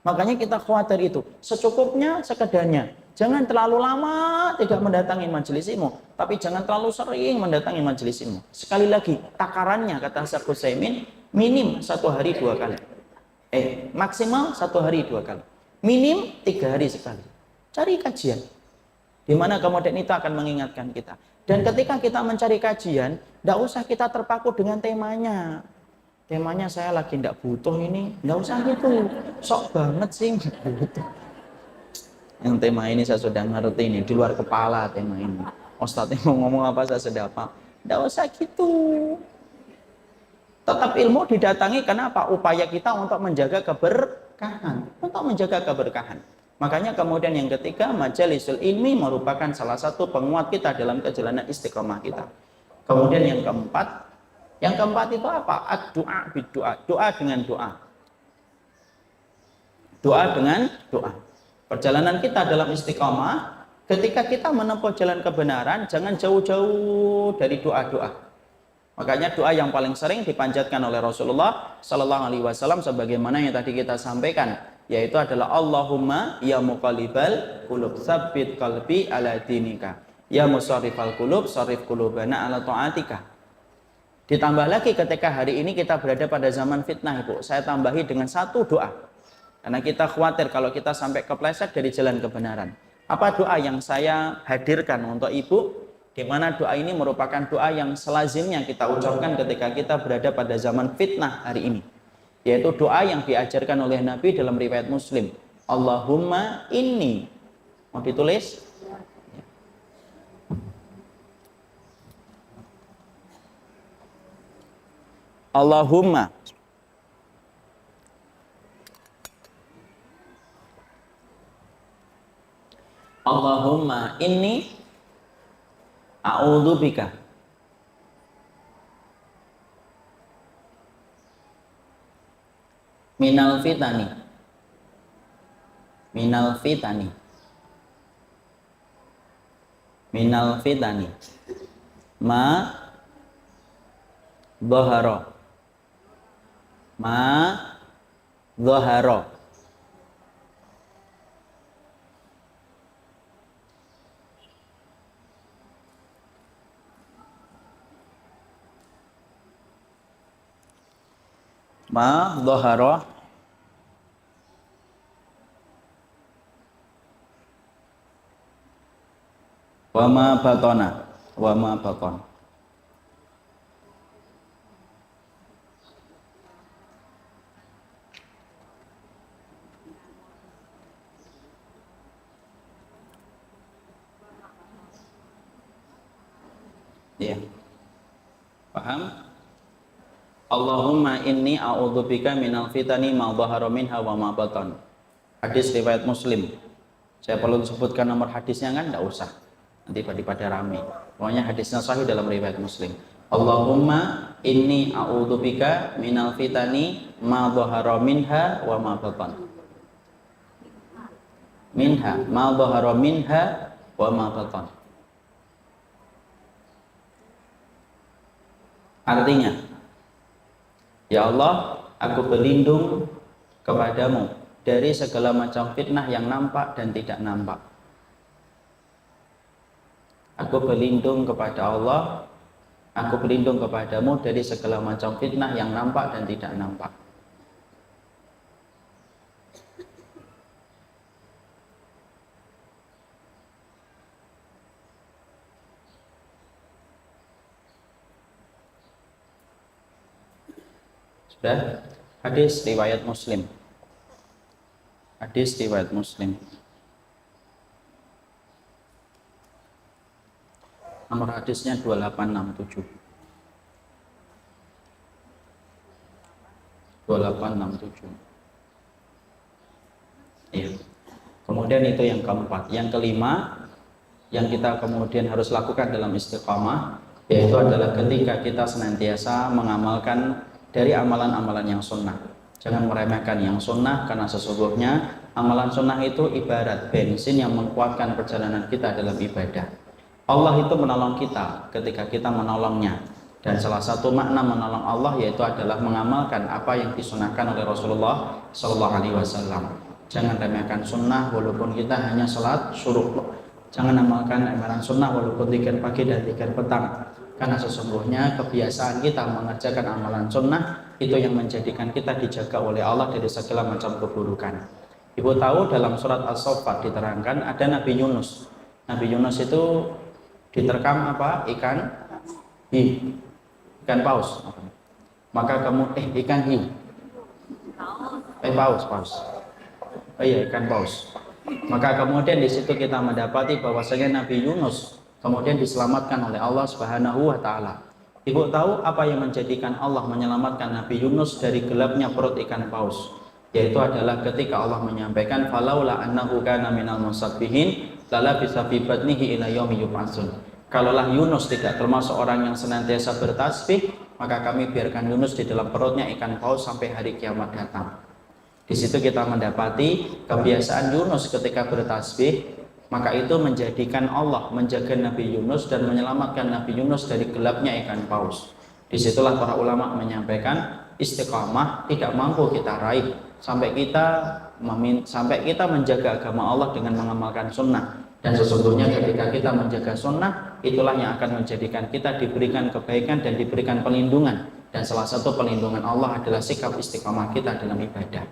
C: Makanya kita khawatir itu, secukupnya, sekedarnya. Jangan terlalu lama tidak mendatangi majelis ilmu, tapi jangan terlalu sering mendatangi majelis ilmu. Sekali lagi, takarannya kata Syekh Utsaimin, minim 1 hari 2 kali. Maksimal 1 hari 2 kali. Minim 3 hari sekali. Cari kajian. Di mana kemudian itu akan mengingatkan kita. Dan ketika kita mencari kajian, tidak usah kita terpaku dengan temanya. Temanya saya lagi tidak butuh ini, tidak usah gitu. Sok banget sih butuh. Yang tema ini saya sudah ngerti ini, di luar kepala tema ini. Ustadznya mau ngomong apa saya sudah apa. Tidak usah gitu. Tetap ilmu didatangi, kenapa? Upaya kita untuk menjaga keberkahan. Untuk menjaga keberkahan. Makanya kemudian yang ketiga, majalisul ilmi merupakan salah satu penguat kita dalam perjalanan istiqomah kita. Kemudian yang keempat itu apa? Ad-du'a bid-du'a. Doa dengan doa. Doa dengan doa. Perjalanan kita dalam istiqamah, ketika kita menempuh jalan kebenaran, jangan jauh-jauh dari doa-doa. Makanya doa yang paling sering dipanjatkan oleh Rasulullah Sallallahu Alaihi Wasallam, sebagaimana yang tadi kita sampaikan, yaitu adalah Allahumma ya muqallibal qulub tsabbit qalbi ala dinika, ya musarrifal qulub sarrif qulubana ala taatika. Ditambah lagi ketika hari ini kita berada pada zaman fitnah, Ibu, saya tambahi dengan satu doa. Karena kita khawatir kalau kita sampai kepleset dari jalan kebenaran. Apa doa yang saya hadirkan untuk Ibu? Di mana doa ini merupakan doa yang selazimnya kita ucapkan ketika kita berada pada zaman fitnah hari ini. Yaitu doa yang diajarkan oleh Nabi dalam riwayat Muslim. Allahumma inni. Mau ditulis? Allahumma Allahumma inni a'udzubika minal fitani minal fitani ma dhahara ma dhahara wa ma batana wa ma batan. Ya. Paham? Allahumma inni a'udzubika minal fitani ma dhahara minha wa ma batan. Hadis riwayat Muslim. Saya perlu sebutkan nomor hadisnya kan? Enggak usah. Nanti pada rame. Pokoknya hadisnya sahih dalam riwayat Muslim. Allahumma inni a'udzubika minal fitani ma dhahara minha wa ma batan. Minha ma dhahara minha wa ma batan. Artinya, ya Allah, aku berlindung kepadamu dari segala macam fitnah yang nampak dan tidak nampak. Aku berlindung kepada Allah, aku berlindung kepadamu dari segala macam fitnah yang nampak dan tidak nampak. Sudah? Hadis riwayat Muslim. Hadis riwayat Muslim. Nomor hadisnya 2867. 2867. Iya. Kemudian itu yang keempat. Yang kelima, yang kita kemudian harus lakukan dalam istiqamah, yaitu adalah ketika kita senantiasa mengamalkan dari amalan-amalan yang sunnah. Jangan meremehkan yang sunnah, karena sesungguhnya amalan sunnah itu ibarat bensin yang menguatkan perjalanan kita dalam ibadah. Allah itu menolong kita ketika kita menolongnya, dan salah satu makna menolong Allah yaitu adalah mengamalkan apa yang disunahkan oleh Rasulullah SAW. Jangan remehkan sunnah walaupun kita hanya salat syuruk. Jangan amalkan amalan sunnah walaupun zikir pagi dan zikir petang, karena sesungguhnya kebiasaan kita mengerjakan amalan sunnah itu yang menjadikan kita dijaga oleh Allah dari segala macam keburukan. Ibu tahu dalam surat As-Saffat diterangkan ada Nabi Yunus. Nabi Yunus itu diterkam apa? Ikan paus. Maka kamu ikan paus. Oh iya, ikan paus. Maka kemudian di situ kita mendapati bahwasanya Nabi Yunus kemudian diselamatkan oleh Allah Subhanahu wa taala. Ibu tahu apa yang menjadikan Allah menyelamatkan Nabi Yunus dari gelapnya perut ikan paus? Yaitu adalah ketika Allah menyampaikan falaula annahu kana minal musabbihin lala bisa fi batnihi ila yaumi yub'atsun. Kalaulah Yunus tidak termasuk orang yang senantiasa bertasbih, maka kami biarkan Yunus di dalam perutnya ikan paus sampai hari kiamat datang. Di situ kita mendapati kebiasaan Yunus ketika bertasbih, maka itu menjadikan Allah menjaga Nabi Yunus dan menyelamatkan Nabi Yunus dari gelapnya ikan paus. Disitulah para ulama menyampaikan istiqamah tidak mampu kita raih sampai kita menjaga agama Allah dengan mengamalkan sunnah. Dan sesungguhnya ketika kita menjaga sunnah, itulah yang akan menjadikan kita diberikan kebaikan dan diberikan pelindungan. Dan salah satu pelindungan Allah adalah sikap istiqamah kita dalam ibadah.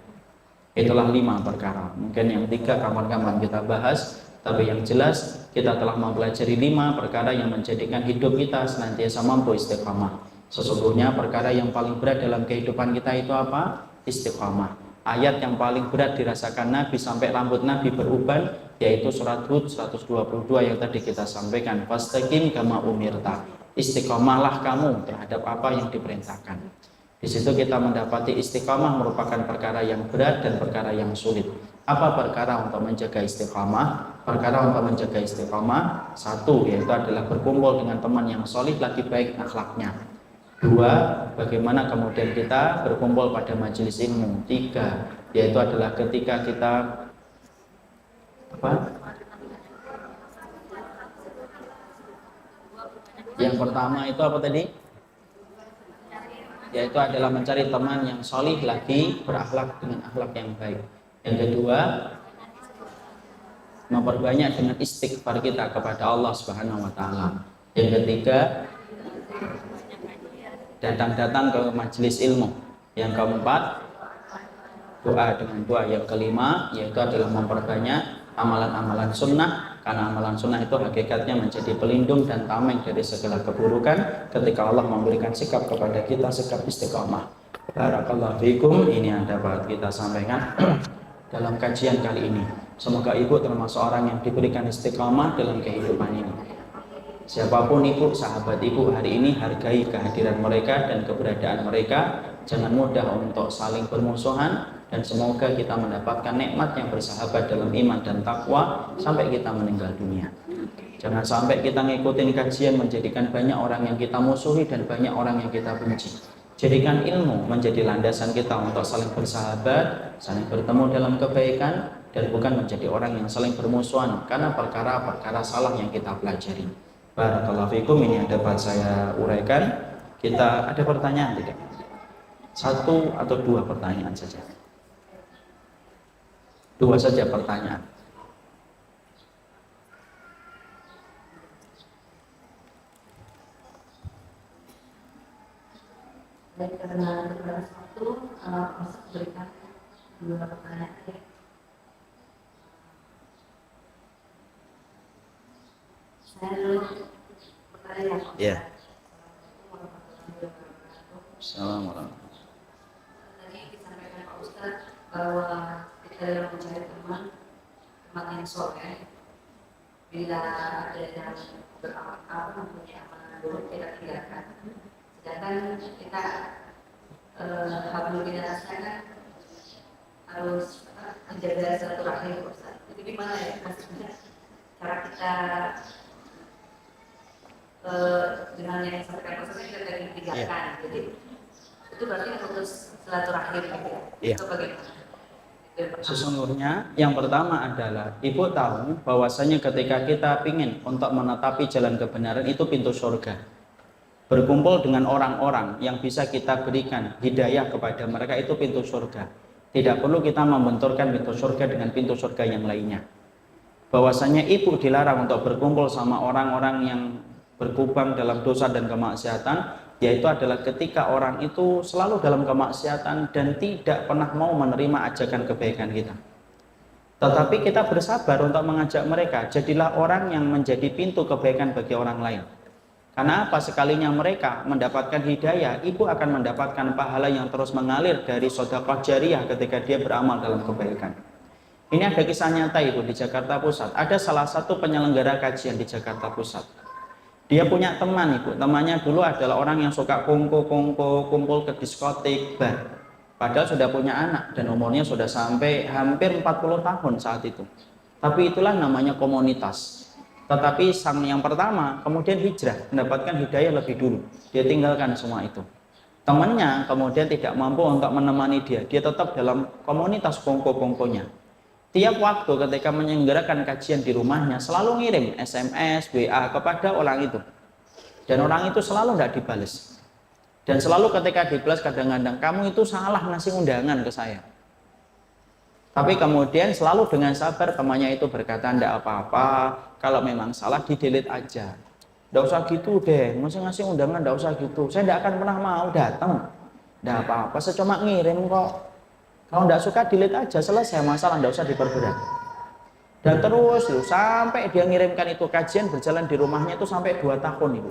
C: Itulah 5 perkara. Mungkin yang 3 kawan-kawan kita bahas, tapi yang jelas kita telah mempelajari 5 perkara yang menjadikan hidup kita senantiasa mampu istiqamah. Sesungguhnya perkara yang paling berat dalam kehidupan kita itu apa? Istiqamah. Ayat yang paling berat dirasakan Nabi sampai rambut Nabi beruban, yaitu surat Hud 122 yang tadi kita sampaikan. Fastaqim kama umirta. Istiqamahlah kamu terhadap apa yang diperintahkan. Di situ kita mendapati istiqamah merupakan perkara yang berat dan perkara yang sulit. Apa perkara untuk menjaga istiqamah? Perkara untuk menjaga istiqamah, 1 yaitu adalah berkumpul dengan teman yang solih lagi baik akhlaknya. 2, bagaimana kemudian kita berkumpul pada majelis ilmu. 3, yaitu adalah ketika kita Yang pertama itu apa tadi? Yaitu adalah mencari teman yang solih lagi berakhlak dengan akhlak yang baik. Yang kedua, memperbanyak dengan istighfar kita kepada Allah Subhanahu wa taala. Yang ketiga, datang-datang ke majelis ilmu. Yang keempat, doa dengan doa. Yang kelima, yaitu adalah memperbanyak amalan-amalan sunnah, karena amalan sunnah itu hakikatnya menjadi pelindung dan tameng dari segala keburukan ketika Allah memberikan sikap kepada kita, sikap istiqamah. Barakallahu fikum. Ini yang dapat kita sampaikan dalam kajian kali ini. Semoga ibu termasuk orang yang diberikan istiqamah dalam kehidupan ini. Siapapun ibu, sahabat ibu hari ini, hargai kehadiran mereka dan keberadaan mereka. Jangan mudah untuk saling bermusuhan, dan semoga kita mendapatkan nikmat yang bersahabat dalam iman dan takwa sampai kita meninggal dunia. Jangan sampai kita ngikutin kajian menjadikan banyak orang yang kita musuhi dan banyak orang yang kita benci. Jadikan ilmu menjadi landasan kita untuk saling bersahabat, saling bertemu dalam kebaikan, dan bukan menjadi orang yang saling bermusuhan karena perkara-perkara salah yang kita pelajari. Barakallahu fikum. Ini yang dapat saya uraikan. Kita ada pertanyaan tidak? Satu atau dua pertanyaan saja. Dua saja pertanyaan.
E: Baik, karena beberapa waktu Ustaz berikan dua pertanyaan. Saya dulu pertanyaan.
C: Ya. Assalamualaikum.
E: Tadi disampaikan Pak Ustaz bahwa kita dalam mencari teman yang soleh, bila ada yang beramal mempunyai amanah buruk kita tinggalkan. Sedangkan kita hablum minasnya kan harus menjaga silaturahim, Ustaz. Itu gimana ya maksudnya cara kita dengan yang disampaikan Ustaz kita tadi tinggalkan, jadi itu berarti memutus silaturahim gitu. Itu bagaimana?
C: Sesungguhnya yang pertama adalah ibu tahu bahwasanya ketika kita ingin untuk menetapi jalan kebenaran itu pintu surga. Berkumpul dengan orang-orang yang bisa kita berikan hidayah kepada mereka itu pintu surga. Tidak perlu kita membenturkan pintu surga dengan pintu surga yang lainnya. Bahwasanya ibu dilarang untuk berkumpul sama orang-orang yang berkubang dalam dosa dan kemaksiatan, yaitu adalah ketika orang itu selalu dalam kemaksiatan dan tidak pernah mau menerima ajakan kebaikan kita. Tetapi kita bersabar untuk mengajak mereka, jadilah orang yang menjadi pintu kebaikan bagi orang lain. Karena apa? Sekalinya mereka mendapatkan hidayah, ibu akan mendapatkan pahala yang terus mengalir dari sedekah jariyah ketika dia beramal dalam kebaikan. Ini ada kisah nyata ibu di Jakarta Pusat. Ada salah satu penyelenggara kajian di Jakarta Pusat. Dia punya teman ibu, temannya dulu adalah orang yang suka kumpul ke diskotik, bar. Padahal sudah punya anak dan umurnya sudah sampai hampir 40 tahun saat itu. Tapi itulah namanya komunitas. Tetapi sang yang pertama kemudian hijrah, mendapatkan hidayah lebih dulu. Dia tinggalkan semua itu. Temannya kemudian tidak mampu untuk menemani dia. Dia tetap dalam komunitas kongko-kongkonya. Tiap waktu ketika menyelenggarakan kajian di rumahnya selalu ngirim SMS, WA kepada orang itu. Dan orang itu selalu tidak dibalas. Dan selalu ketika dibalas kadang-kadang, kamu itu salah ngasih undangan ke saya. Tapi kemudian selalu dengan sabar temannya itu berkata, tidak apa-apa, kalau memang salah di-delete aja. Tidak usah gitu deh, masih ngasih undangan tidak usah gitu. Saya tidak akan pernah mau datang. Tidak apa-apa, saya cuma ngirim kok. Kalau tidak suka delete aja, selesai masalah, tidak usah diperberat. Dan terus sampai dia ngirimkan itu kajian berjalan di rumahnya itu sampai 2 tahun ibu.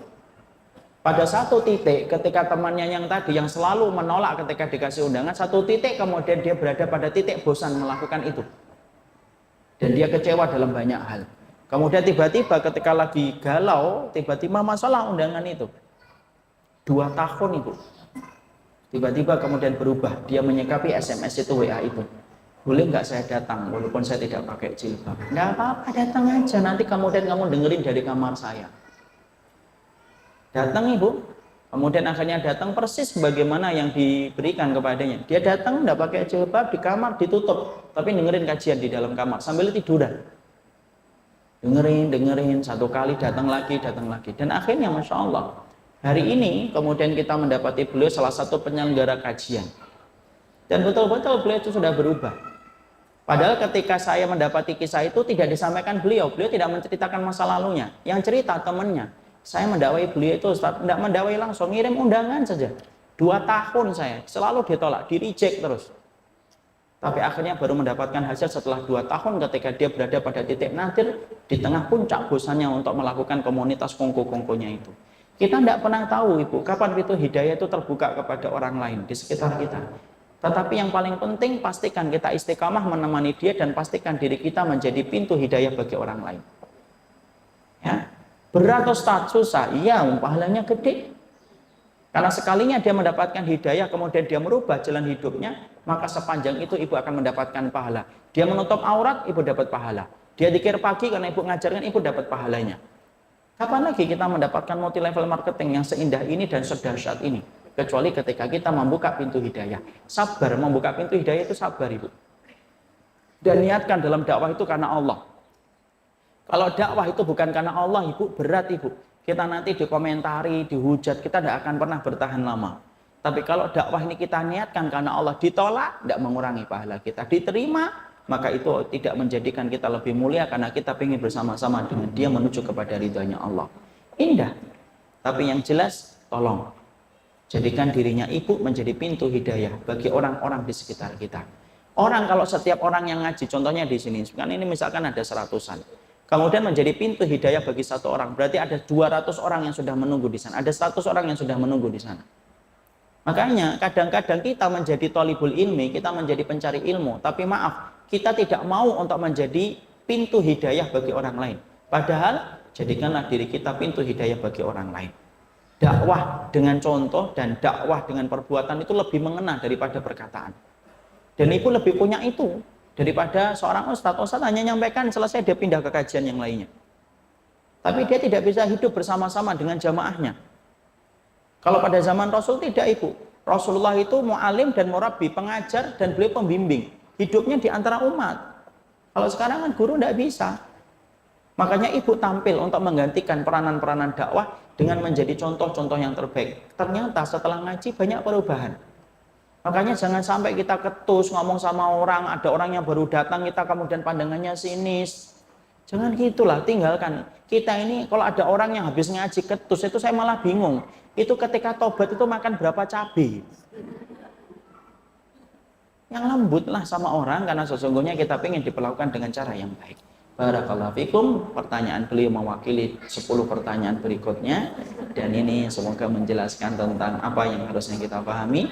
C: Pada satu titik ketika temannya yang tadi yang selalu menolak ketika dikasih undangan, satu titik kemudian dia berada pada titik bosan melakukan itu. Dan dia kecewa dalam banyak hal. Kemudian tiba-tiba ketika lagi galau, tiba-tiba masalah undangan itu. 2 tahun ibu. Tiba-tiba kemudian berubah, dia menyikapi SMS itu, WA itu. Boleh nggak saya datang walaupun saya tidak pakai jilbab? Nggak apa-apa, datang aja, nanti kemudian kamu dengerin dari kamar saya. Datang ibu, kemudian akhirnya datang persis bagaimana yang diberikan kepadanya. Dia datang nggak pakai jilbab, di kamar ditutup, tapi dengerin kajian di dalam kamar sambil tiduran. dengerin, satu kali datang lagi. Dan akhirnya Masya Allah, hari ini kemudian kita mendapati beliau salah satu penyelenggara kajian. Dan betul-betul beliau itu sudah berubah. Padahal ketika saya mendapati kisah itu tidak disampaikan beliau tidak menceritakan masa lalunya. Yang cerita temannya. Saya mendakwai beliau itu, Ustaz, tidak mendakwai langsung, ngirim undangan saja. 2 tahun saya, selalu ditolak, di-reject terus. Tapi akhirnya baru mendapatkan hasil setelah 2 tahun ketika dia berada pada titik nadir, di tengah puncak bosannya untuk melakukan komunitas kongko-kongkonya itu. Kita tidak pernah tahu, Ibu, kapan pintu hidayah itu terbuka kepada orang lain di sekitar kita. Tetapi yang paling penting, pastikan kita istiqamah menemani dia dan pastikan diri kita menjadi pintu hidayah bagi orang lain. Ya. Berat Ustaz, susah, iya, pahalanya gede. Karena sekalinya dia mendapatkan hidayah, kemudian dia merubah jalan hidupnya, maka sepanjang itu ibu akan mendapatkan pahala. Dia menutup aurat, ibu dapat pahala. Dia zikir pagi karena ibu ngajarkan, ibu dapat pahalanya. Kapan lagi kita mendapatkan multi level marketing yang seindah ini dan sedahsyat ini? Kecuali ketika kita membuka pintu hidayah. Sabar, membuka pintu hidayah itu sabar, Ibu. Dan niatkan dalam dakwah itu karena Allah. Kalau dakwah itu bukan karena Allah, Ibu, berat, Ibu. Kita nanti dikomentari, dihujat, kita tidak akan pernah bertahan lama. Tapi kalau dakwah ini kita niatkan karena Allah, ditolak, tidak mengurangi pahala kita. Diterima, maka itu tidak menjadikan kita lebih mulia karena kita ingin bersama-sama dengan dia menuju kepada ridhonya Allah. Indah. Tapi yang jelas, tolong. Jadikan dirinya ibu menjadi pintu hidayah bagi orang-orang di sekitar kita. Orang kalau setiap orang yang ngaji, contohnya di sini, kan ini misalkan ada 100-an. Kemudian menjadi pintu hidayah bagi 1 orang. Berarti ada 200 orang yang sudah menunggu di sana. Ada 100 orang yang sudah menunggu di sana. Makanya kadang-kadang kita menjadi thalibul ilmi, kita menjadi pencari ilmu. Tapi maaf, kita tidak mau untuk menjadi pintu hidayah bagi orang lain. Padahal jadikanlah diri kita pintu hidayah bagi orang lain. Dakwah dengan contoh dan dakwah dengan perbuatan itu lebih mengena daripada perkataan. Dan ibu lebih punya itu daripada seorang ustadz hanya nyampaikan selesai dia pindah ke kajian yang lainnya. Tapi dia tidak bisa hidup bersama-sama dengan jamaahnya. Kalau pada zaman Rasul tidak, Ibu. Rasulullah itu mu'alim dan murabbi, pengajar dan beliau pembimbing. Hidupnya di antara umat. Kalau sekarang kan guru tidak bisa. Makanya ibu tampil untuk menggantikan peranan-peranan dakwah dengan menjadi contoh-contoh yang terbaik. Ternyata setelah ngaji banyak perubahan. Makanya jangan sampai kita ketus ngomong sama orang, ada orang yang baru datang kita kemudian pandangannya sinis. Jangan gitulah, tinggalkan. Kita ini kalau ada orang yang habis ngaji ketus itu saya malah bingung. Itu ketika tobat itu makan berapa cabai. Yang lembutlah sama orang karena sesungguhnya kita ingin diperlakukan dengan cara yang baik. Barakallahu fikum. Pertanyaan beliau mewakili 10 pertanyaan berikutnya dan ini semoga menjelaskan tentang apa yang harusnya kita pahami.